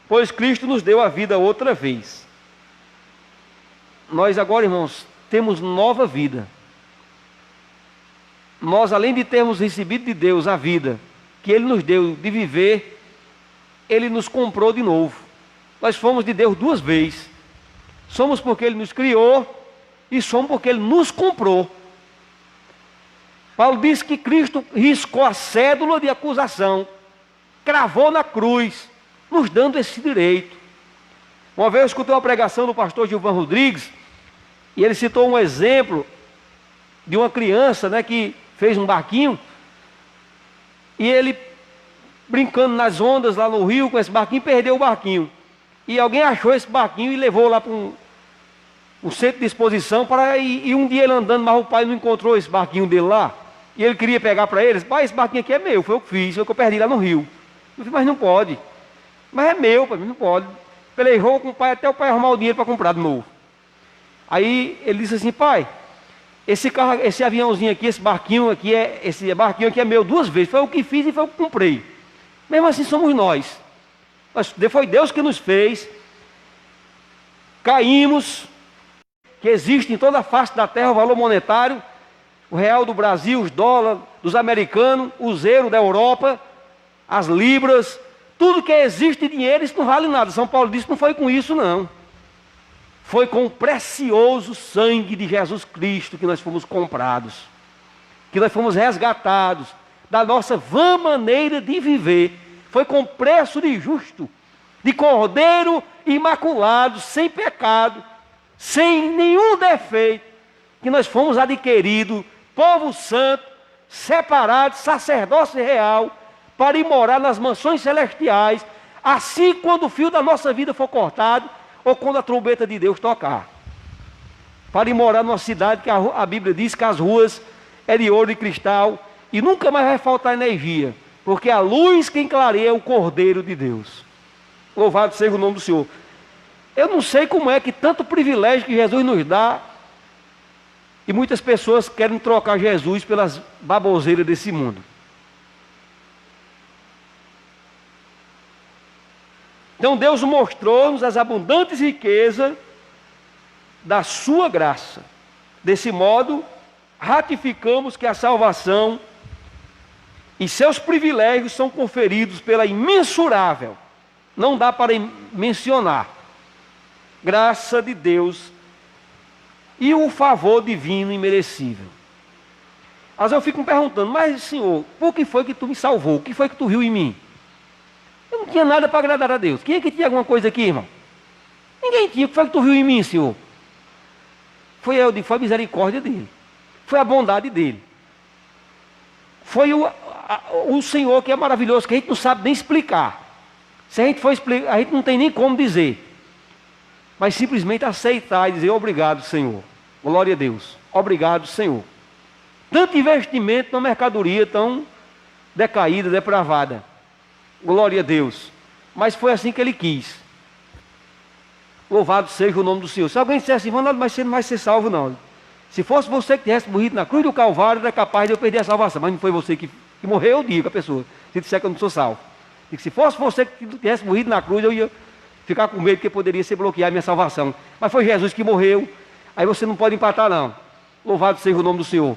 pois Cristo nos deu a vida outra vez. Nós agora, irmãos, temos nova vida. Nós, além de termos recebido de Deus a vida que Ele nos deu de viver, Ele nos comprou de novo. Nós fomos de Deus duas vezes. Somos porque Ele nos criou e somos porque Ele nos comprou. Paulo diz que Cristo riscou a cédula de acusação, cravou na cruz, nos dando esse direito. Uma vez eu escutei uma pregação do pastor Gilvan Rodrigues, e ele citou um exemplo de uma criança, né, que fez um barquinho, e ele, brincando nas ondas lá no rio com esse barquinho, perdeu o barquinho. E alguém achou esse barquinho e levou lá para um centro de exposição, e um dia ele andando, mas o pai não encontrou esse barquinho dele lá, e ele queria pegar para eles: pai, esse barquinho aqui é meu, foi eu que fiz, foi eu que eu perdi lá no rio. Eu disse: mas não pode. Mas é meu, pai, não pode. Pelejou com o pai até o pai arrumar o dinheiro para comprar de novo. Aí ele disse assim: pai, esse carro, esse aviãozinho aqui, esse barquinho aqui é meu duas vezes, foi eu que fiz e foi eu que comprei. Mesmo assim somos nós. Mas foi Deus que nos fez. Caímos, que existe em toda a face da terra o valor monetário, o real do Brasil, os dólares dos americanos, o euro da Europa, as libras, tudo que existe de dinheiro, isso não vale nada. São Paulo disse: não foi com isso não. Foi com o precioso sangue de Jesus Cristo que nós fomos comprados, que nós fomos resgatados da nossa vã maneira de viver. Foi com preço de justo, de cordeiro imaculado, sem pecado, sem nenhum defeito, que nós fomos adquiridos, povo santo, separado, sacerdócio real, para ir morar nas mansões celestiais, assim quando o fio da nossa vida for cortado, ou quando a trombeta de Deus tocar. Para ir morar numa cidade que a Bíblia diz que as ruas é de ouro e cristal, e nunca mais vai faltar energia, porque a luz que clareia é o Cordeiro de Deus. Louvado seja o nome do Senhor. Eu não sei como é que tanto privilégio que Jesus nos dá, e muitas pessoas querem trocar Jesus pelas baboseiras desse mundo. Então Deus mostrou-nos as abundantes riquezas da sua graça. Desse modo, ratificamos que a salvação e seus privilégios são conferidos pela imensurável, não dá para mencionar, graça de Deus e o favor divino imerecível. Às vezes eu fico me perguntando: mas Senhor, por que foi que tu me salvou? O que foi que tu viu em mim? Eu não tinha nada para agradar a Deus. Quem é que tinha alguma coisa aqui, irmão? Ninguém tinha. O que foi que tu viu em mim, Senhor? Foi a misericórdia dele. Foi a bondade dele. Foi o Senhor que é maravilhoso, que a gente não sabe nem explicar. Se a gente for explicar, a gente não tem nem como dizer. Mas simplesmente aceitar e dizer obrigado, Senhor. Glória a Deus. Obrigado, Senhor. Tanto investimento na mercadoria tão decaída, depravada. Glória a Deus. Mas foi assim que ele quis. Louvado seja o nome do Senhor. Se alguém dissesse assim, Ronaldo, mas você não vai ser salvo não. Se fosse você que tivesse morrido na cruz do Calvário, era capaz de eu perder a salvação. Mas não foi você que morreu, eu digo a pessoa. Se disser que eu não sou salvo. E se fosse você que tivesse morrido na cruz, eu ia ficar com medo, porque poderia ser bloquear a minha salvação. Mas foi Jesus que morreu. Aí você não pode empatar não. Louvado seja o nome do Senhor.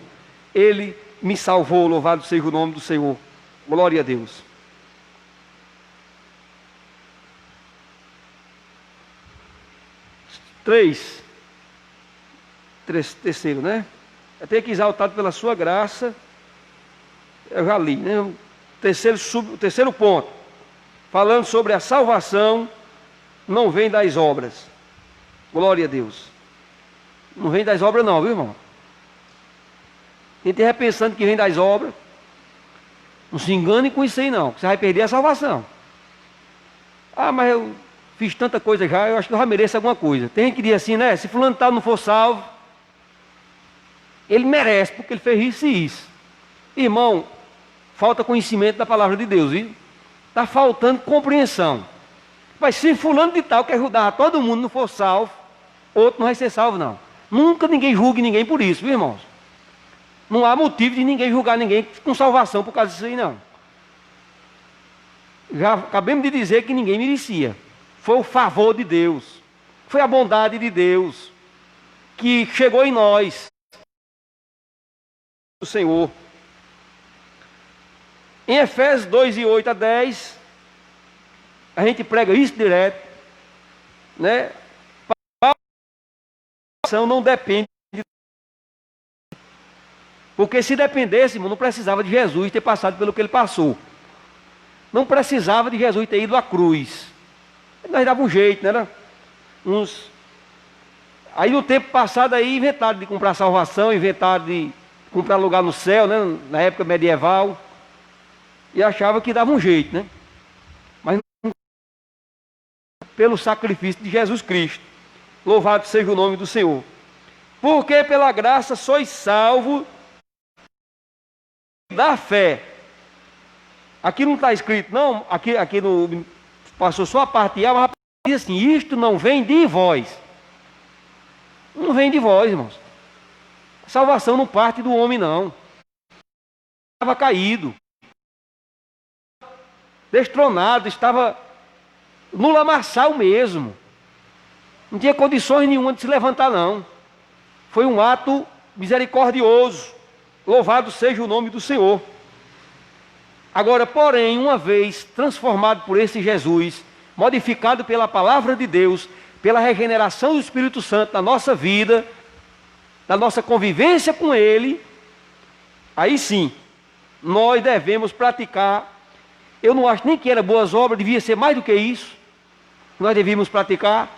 Ele me salvou, louvado seja o nome do Senhor. Glória a Deus. Terceiro, né? Até que exaltado pela sua graça, eu já li, né? O terceiro ponto, falando sobre a salvação, não vem das obras. Glória a Deus. Não vem das obras não, viu, irmão? Quem estiver pensando que vem das obras, não se engane com isso aí não, que você vai perder a salvação. Ah, mas eu fiz tanta coisa já, eu acho que eu já mereço alguma coisa. Tem gente que diz assim, né? Se fulano tal não for salvo, ele merece, porque ele fez isso e isso. Irmão, falta conhecimento da palavra de Deus, viu? Está faltando compreensão. Mas se fulano de tal que ajudar todo mundo não for salvo, outro não vai ser salvo não. Nunca ninguém julgue ninguém por isso, viu, irmãos? Não há motivo de ninguém julgar ninguém com salvação por causa disso aí não. Já acabamos de dizer que ninguém merecia. Foi o favor de Deus. Foi a bondade de Deus que chegou em nós. O Senhor. Em Efésios 2, 8 a 10, a gente prega isso direto, né? A salvação não depende de... Porque se dependesse, não precisava de Jesus ter passado pelo que ele passou. Não precisava de Jesus ter ido à cruz. Nós dava um jeito, né? Aí no tempo passado aí inventaram de comprar salvação, inventaram de comprar lugar no céu, né? Na época medieval. E achava que dava um jeito, né? Mas não... Pelo sacrifício de Jesus Cristo. Louvado seja o nome do Senhor. Porque pela graça sois salvos da fé. Aqui não está escrito, não. Aqui no... Passou só a parte A, mas diz assim, isto não vem de vós. Não vem de vós, irmãos. A salvação não parte do homem, não. Estava caído. Destronado, estava no lamaçal mesmo. Não tinha condições nenhuma de se levantar, não. Foi um ato misericordioso. Louvado seja o nome do Senhor. Agora, porém, uma vez transformado por esse Jesus, modificado pela palavra de Deus, pela regeneração do Espírito Santo na nossa vida, na nossa convivência com Ele, aí sim, nós devemos praticar. Eu não acho nem que era boas obras, devia ser mais do que isso. Nós devíamos praticar,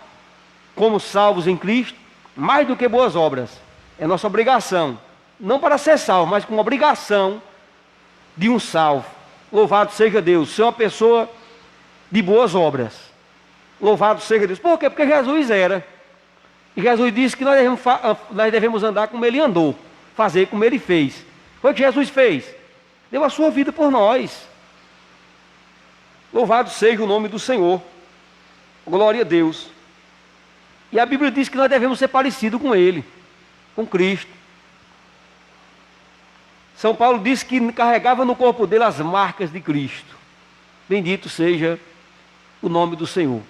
como salvos em Cristo, mais do que boas obras. É nossa obrigação, não para ser salvo, mas com obrigação de um salvo. Louvado seja Deus, ser uma pessoa de boas obras. Louvado seja Deus. Por quê? Porque Jesus era. E Jesus disse que nós devemos andar como Ele andou, fazer como Ele fez. Foi o que Jesus fez. Deu a sua vida por nós. Louvado seja o nome do Senhor. Glória a Deus. E a Bíblia diz que nós devemos ser parecidos com Ele, com Cristo. São Paulo disse que carregava no corpo dele as marcas de Cristo. Bendito seja o nome do Senhor.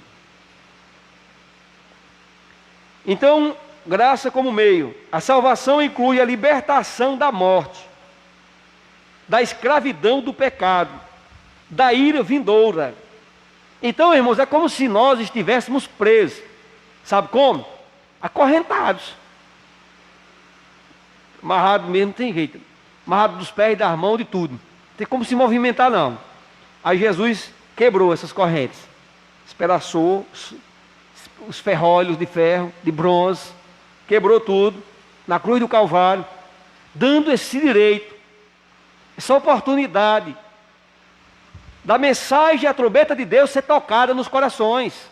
Então, graça como meio. A salvação inclui a libertação da morte, da escravidão do pecado, da ira vindoura. Então, irmãos, é como se nós estivéssemos presos. Sabe como? Acorrentados. Amarrado mesmo, não tem jeito. Amarrado dos pés, das mãos, de tudo. Não tem como se movimentar, não. Aí Jesus quebrou essas correntes. Espedaçou os ferrolhos de ferro, de bronze, quebrou tudo, na cruz do Calvário, dando esse direito, essa oportunidade da mensagem, a trombeta de Deus ser tocada nos corações,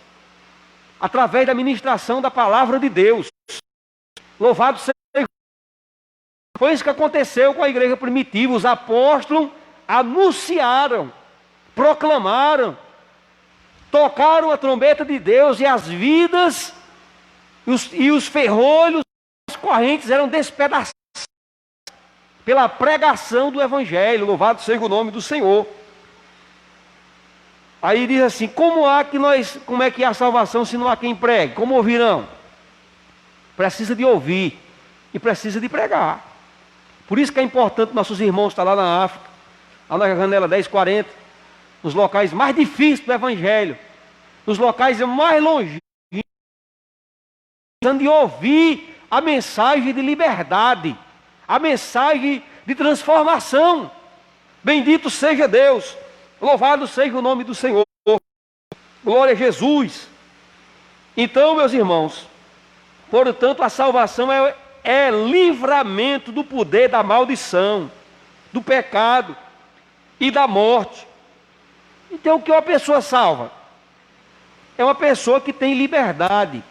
através da ministração da palavra de Deus. Louvado seja Deus. Foi isso que aconteceu com a igreja primitiva. Os apóstolos anunciaram, proclamaram, tocaram a trombeta de Deus, e as vidas e os ferrolhos, as correntes eram despedaçadas pela pregação do Evangelho. Louvado seja o nome do Senhor. Aí diz assim: como é que há salvação se não há quem pregue? Como ouvirão? Precisa de ouvir e precisa de pregar. Por isso que é importante nossos irmãos estar lá na África, lá na janela 1040, nos locais mais difíceis do Evangelho, nos locais mais longe, de ouvir a mensagem de liberdade, a mensagem de transformação. Bendito seja Deus, louvado seja o nome do Senhor, glória a Jesus. Então, meus irmãos, portanto, a salvação é livramento do poder da maldição, do pecado e da morte. Então, o que uma pessoa salva? É uma pessoa que tem liberdade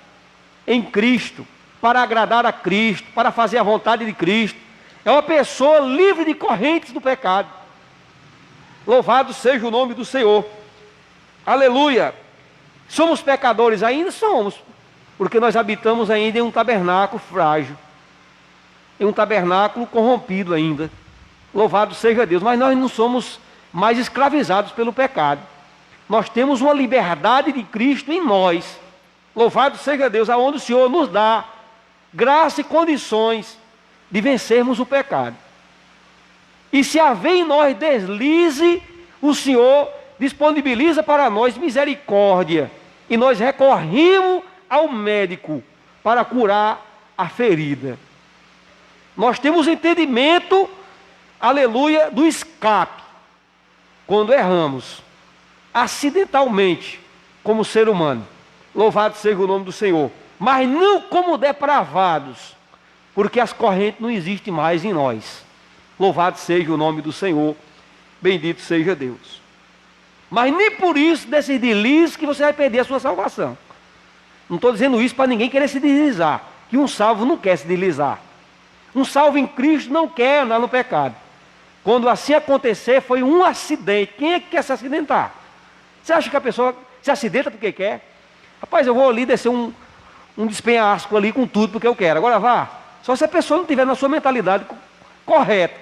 em Cristo, para agradar a Cristo, para fazer a vontade de Cristo. É uma pessoa livre de correntes do pecado. Louvado seja o nome do Senhor. Aleluia. Somos pecadores ainda? Somos, porque nós habitamos ainda em um tabernáculo frágil, em um tabernáculo corrompido ainda. Louvado seja Deus. Mas nós não somos mais escravizados pelo pecado. Nós temos uma liberdade de Cristo em nós. Louvado seja Deus, aonde o Senhor nos dá graça e condições de vencermos o pecado. E se haver em nós deslize, o Senhor disponibiliza para nós misericórdia, e nós recorremos ao médico para curar a ferida. Nós temos entendimento, aleluia, do escape, quando erramos, acidentalmente, como ser humano. Louvado seja o nome do Senhor. Mas não como depravados, porque as correntes não existem mais em nós. Louvado seja o nome do Senhor. Bendito seja Deus. Mas nem por isso, desses deslizes, que você vai perder a sua salvação. Não estou dizendo isso para ninguém querer se deslizar, que um salvo não quer se deslizar. Um salvo em Cristo não quer andar no pecado. Quando assim acontecer, foi um acidente. Quem é que quer se acidentar? Você acha que a pessoa se acidenta porque quer? Rapaz, eu vou ali descer um despenhasco ali com tudo porque eu quero. Agora vá. Só se a pessoa não tiver na sua mentalidade correta.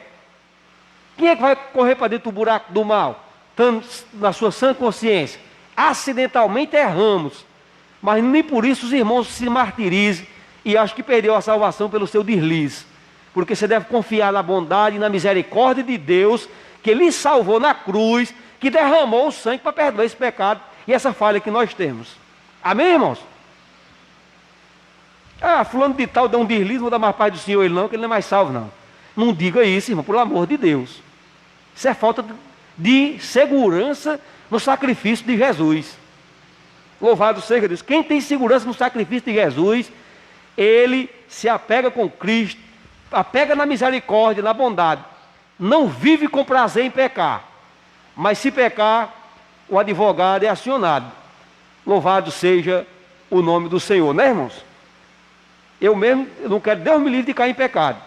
Quem é que vai correr para dentro do buraco do mal? Estando na sua sã consciência. Acidentalmente erramos. Mas nem por isso os irmãos se martirizem e acham que perdeu a salvação pelo seu deslize. Porque você deve confiar na bondade e na misericórdia de Deus, que lhe salvou na cruz, que derramou o sangue para perdoar esse pecado e essa falha que nós temos. Amém, irmãos? Ah, fulano de tal deu um deslize, não vou dar mais paz do Senhor ele não, que ele não é mais salvo não. Não diga isso, irmão, pelo amor de Deus. Isso é falta de segurança no sacrifício de Jesus. Louvado seja Deus. Quem tem segurança no sacrifício de Jesus, ele se apega com Cristo, apega na misericórdia, na bondade. Não vive com prazer em pecar. Mas se pecar, o advogado é acionado. Louvado seja o nome do Senhor, né, irmãos? Eu não quero, Deus me livre de cair em pecado.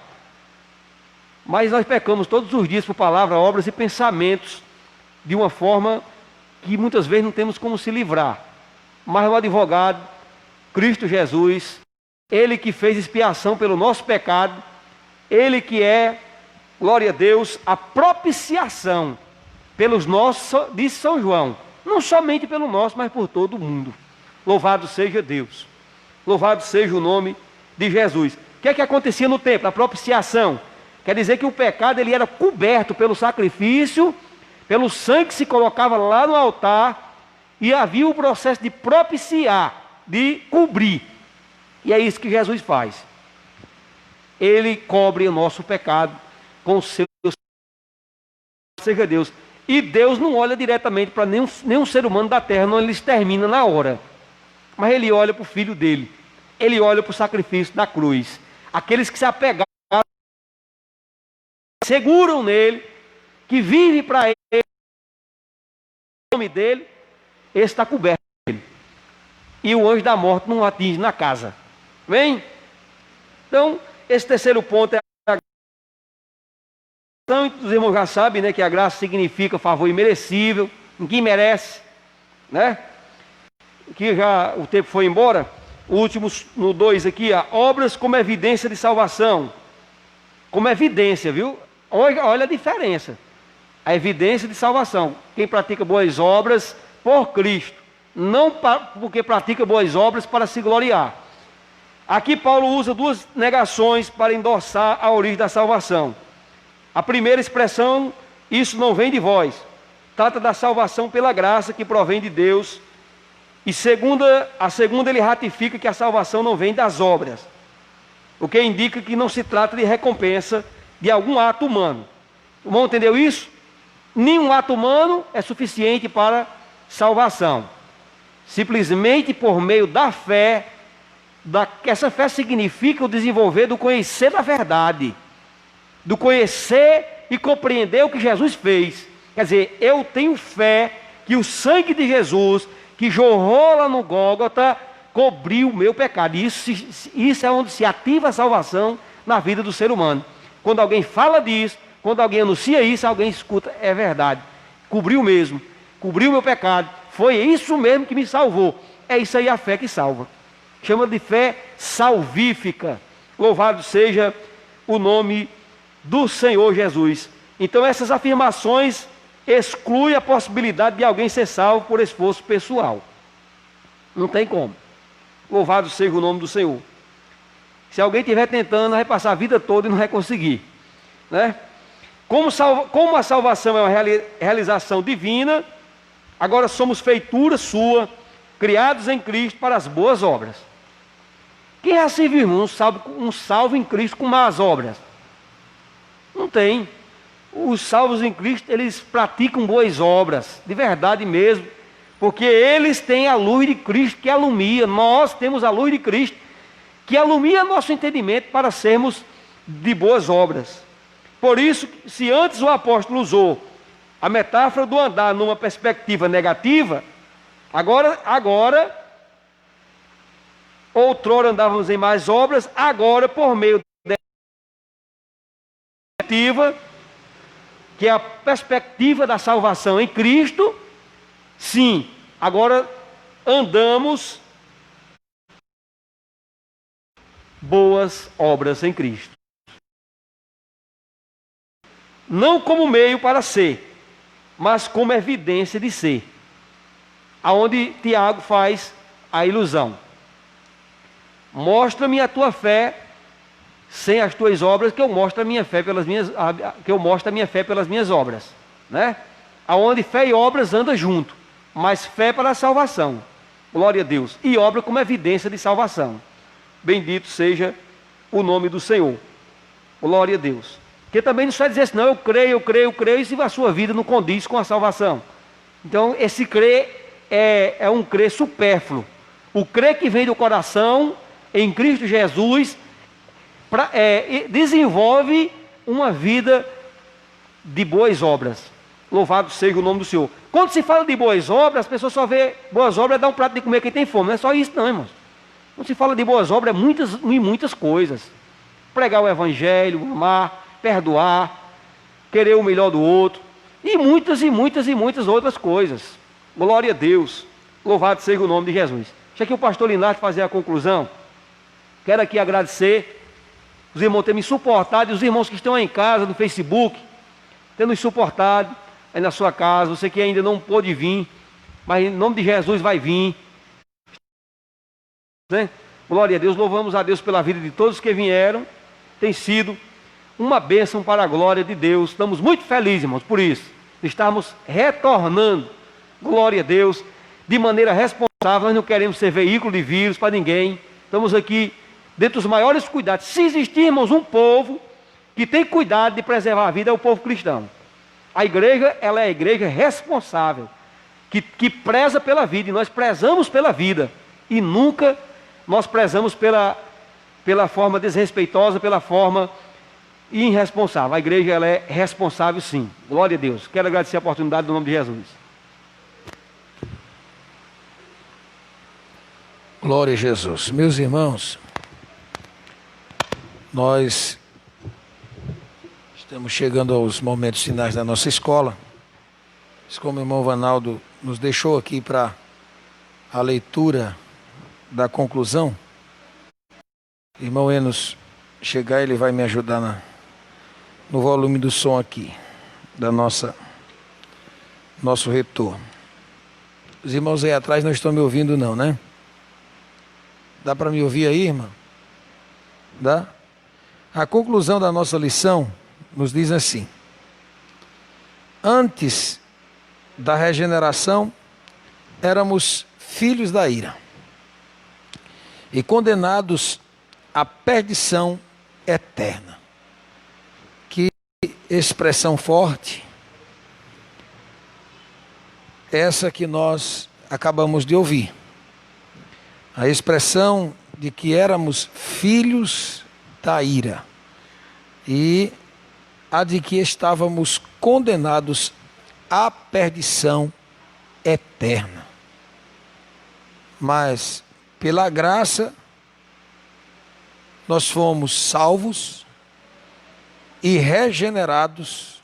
Mas nós pecamos todos os dias por palavras, obras e pensamentos, de uma forma que muitas vezes não temos como se livrar. Mas o advogado, Cristo Jesus, Ele que fez expiação pelo nosso pecado, Ele que é, glória a Deus, a propiciação pelos nossos, disse São João, não somente pelo nosso, mas por todo o mundo. Louvado seja Deus. Louvado seja o nome de Jesus. O que é que acontecia no templo? A propiciação. Quer dizer que o pecado ele era coberto pelo sacrifício, pelo sangue que se colocava lá no altar, e havia o processo de propiciar, de cobrir. E é isso que Jesus faz. Ele cobre o nosso pecado com o seu seja Deus. E Deus não olha diretamente para nenhum ser humano da terra, não, ele extermina na hora. Mas ele olha para o Filho dele. ele olha para o sacrifício da cruz. Aqueles que se apegaram, seguram nele, que vivem para ele, o nome dele, esse está coberto dele. E o anjo da morte não atinge na casa. Vem? Então, esse terceiro ponto é a graça. Os irmãos já sabem, né, que a graça significa favor imerecível, ninguém merece, né? Aqui já o tempo foi embora. O último, no 2 aqui, obras como evidência de salvação. Como evidência, viu? Olha a diferença. A evidência de salvação. Quem pratica boas obras por Cristo, não porque pratica boas obras para se gloriar. Aqui Paulo usa duas negações para endossar a origem da salvação. A primeira expressão, isso não vem de vós, trata da salvação pela graça que provém de Deus. E a segunda ele ratifica que a salvação não vem das obras, o que indica que não se trata de recompensa de algum ato humano. O irmão entendeu isso? Nenhum ato humano é suficiente para salvação. Simplesmente por meio da fé, essa fé significa o desenvolver do conhecer da verdade, do conhecer e compreender o que Jesus fez. Quer dizer, eu tenho fé que o sangue de Jesus, que jorrou lá no Gólgota, cobriu o meu pecado. E isso é onde se ativa a salvação na vida do ser humano. Quando alguém fala disso, quando alguém anuncia isso, alguém escuta, é verdade. Cobriu mesmo, cobriu o meu pecado. Foi isso mesmo que me salvou. É isso aí a fé que salva. Chama de fé salvífica. Louvado seja o nome do Senhor Jesus. Então essas afirmações excluem a possibilidade de alguém ser salvo por esforço pessoal. Não tem como. Louvado seja o nome do Senhor. Se alguém estiver tentando, vai passar a vida toda e não vai conseguir, né? Como a salvação é uma realização divina, agora somos feitura sua, criados em Cristo para as boas obras. Quem já se viu um salvo em Cristo com más obras? Não tem. Os salvos em Cristo, eles praticam boas obras, de verdade mesmo, porque eles têm a luz de Cristo que alumia. Nós temos a luz de Cristo que alumia nosso entendimento para sermos de boas obras. Por isso, se antes o apóstolo usou a metáfora do andar numa perspectiva negativa, agora outrora andávamos em mais obras, agora por meio da perspectiva, que é a perspectiva da salvação em Cristo, sim, agora andamos boas obras em Cristo. Não como meio para ser, mas como evidência de ser. Aonde Tiago faz a ilusão. Mostra-me a tua fé sem as tuas obras, que eu mostro a minha fé pelas minhas obras, né? Aonde fé e obras andam junto, mas fé para a salvação. Glória a Deus. E obra como evidência de salvação. Bendito seja o nome do Senhor. Glória a Deus. Porque também não só dizer assim, não, eu creio, e se a sua vida não condiz com a salvação. Então, esse crer é um crer supérfluo. O crer que vem do coração, em Cristo Jesus, desenvolve uma vida de boas obras. Louvado seja o nome do Senhor. Quando se fala de boas obras, as pessoas só vê boas obras, dá um prato de comer quem tem fome. Não é só isso não, irmãos. Quando se fala de boas obras, é muitas coisas. Pregar o evangelho, amar, perdoar, querer o melhor do outro, e muitas outras coisas. Glória a Deus. Louvado seja o nome de Jesus. Deixa aqui o pastor Linarte fazer a conclusão. Quero aqui agradecer os irmãos terem me suportado, e os irmãos que estão aí em casa, no Facebook, tendo nos suportado aí na sua casa. Você que ainda não pôde vir, mas em nome de Jesus vai vir, né? Glória a Deus. Louvamos a Deus pela vida de todos que vieram. Tem sido uma bênção para a glória de Deus. Estamos muito felizes, irmãos, por isso. Estamos retornando, glória a Deus, de maneira responsável. Nós não queremos ser veículo de vírus para ninguém. Estamos aqui dentro dos maiores cuidados. Se existir, irmãos, um povo que tem cuidado de preservar a vida, é o povo cristão. A igreja, ela é a igreja responsável, que preza pela vida, e nós prezamos pela vida, e nunca nós prezamos pela forma desrespeitosa, pela forma irresponsável. A igreja ela é responsável, sim. Glória a Deus. Quero agradecer a oportunidade no nome de Jesus. Glória a Jesus. Meus irmãos, nós estamos chegando aos momentos finais da nossa escola. Como o irmão Vanaldo nos deixou aqui para a leitura da conclusão, irmão Enos chegar, ele vai me ajudar no volume do som aqui, da nosso retorno. Os irmãos aí atrás não estão me ouvindo não, né? Dá para me ouvir aí, irmão? Dá? A conclusão da nossa lição nos diz assim: antes da regeneração, éramos filhos da ira e condenados à perdição eterna. Que expressão forte essa que nós acabamos de ouvir. A expressão de que éramos filhos da ira e a de que estávamos condenados à perdição eterna. Mas, pela graça, nós fomos salvos e regenerados,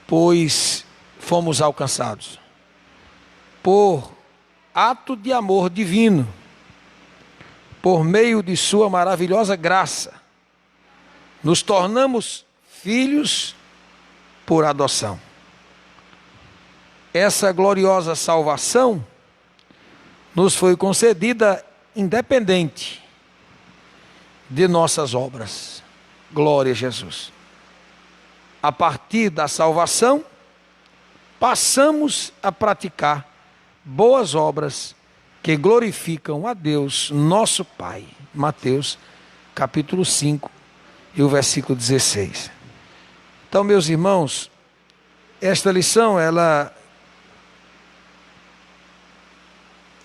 pois fomos alcançados por ato de amor divino, por meio de sua maravilhosa graça, nos tornamos filhos por adoção. Essa gloriosa salvação nos foi concedida independente de nossas obras. Glória a Jesus. A partir da salvação, passamos a praticar boas obras que glorificam a Deus, nosso Pai. Mateus, capítulo 5, e o versículo 16. Então, meus irmãos, esta lição, ela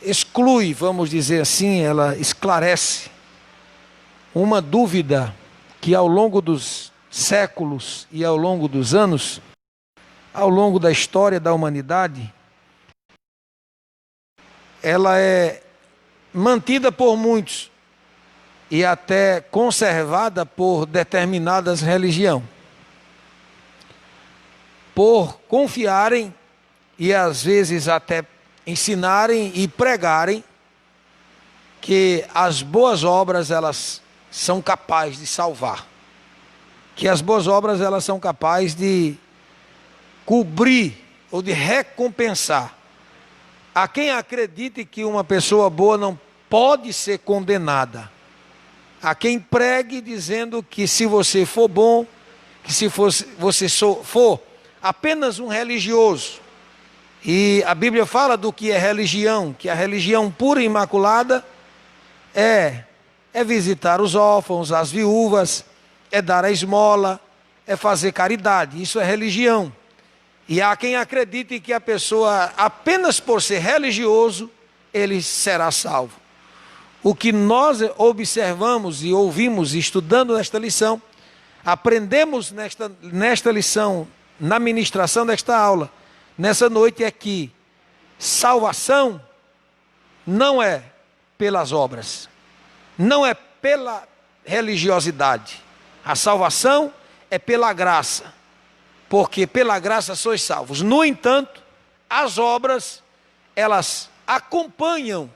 exclui, vamos dizer assim, ela esclarece uma dúvida que ao longo dos séculos e ao longo dos anos, ao longo da história da humanidade, ela é mantida por muitos e até conservada por determinadas religiões, por confiarem e às vezes até ensinarem e pregarem que as boas obras elas são capazes de salvar, que as boas obras elas são capazes de cobrir ou de recompensar a quem acredite que uma pessoa boa não pode ser condenada, a quem pregue dizendo que se você for bom, que se você for apenas um religioso, e a Bíblia fala do que é religião, que a religião pura e imaculada é visitar os órfãos, as viúvas, é dar a esmola, é fazer caridade, isso é religião. E há quem acredite que a pessoa, apenas por ser religioso, ele será salvo. O que nós observamos e ouvimos estudando nesta lição, aprendemos nesta lição, na ministração desta aula, nessa noite, é que salvação não é pelas obras, não é pela religiosidade. A salvação é pela graça, porque pela graça sois salvos. No entanto, as obras, elas acompanham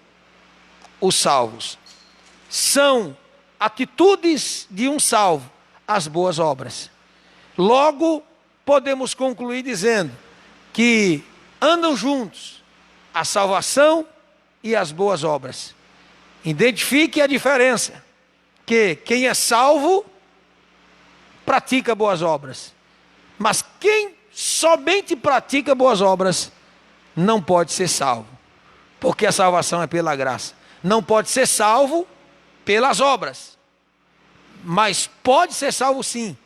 os salvos. São atitudes de um salvo, as boas obras. Logo, podemos concluir dizendo que andam juntos a salvação e as boas obras. Identifique a diferença, que quem é salvo pratica boas obras, mas quem somente pratica boas obras não pode ser salvo, porque a salvação é pela graça. Não pode ser salvo pelas obras, mas pode ser salvo sim,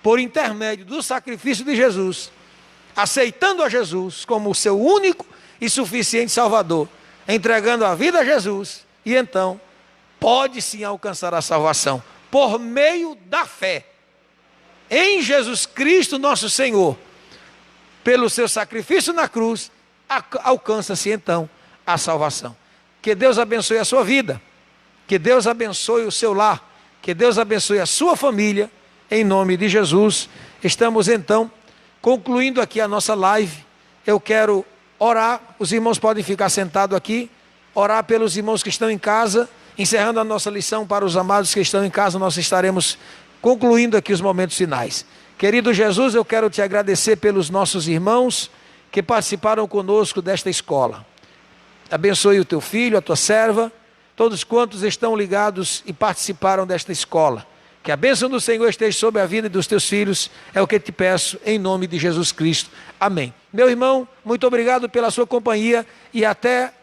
por intermédio do sacrifício de Jesus, aceitando a Jesus como o seu único e suficiente Salvador. entregando a vida a Jesus, e então pode sim alcançar a salvação por meio da fé em Jesus Cristo nosso Senhor. Pelo seu sacrifício na cruz, alcança-se então a salvação. Que Deus abençoe a sua vida, que Deus abençoe o seu lar, que Deus abençoe a sua família, em nome de Jesus. Estamos então concluindo aqui a nossa live. Eu quero orar, os irmãos podem ficar sentados aqui, orar pelos irmãos que estão em casa. Encerrando a nossa lição para os amados que estão em casa, nós estaremos concluindo aqui os momentos finais. Querido Jesus, eu quero te agradecer pelos nossos irmãos que participaram conosco desta escola. Abençoe o teu filho, a tua serva, todos quantos estão ligados e participaram desta escola. Que a bênção do Senhor esteja sobre a vida dos teus filhos, é o que te peço, em nome de Jesus Cristo. Amém. Meu irmão, muito obrigado pela sua companhia e até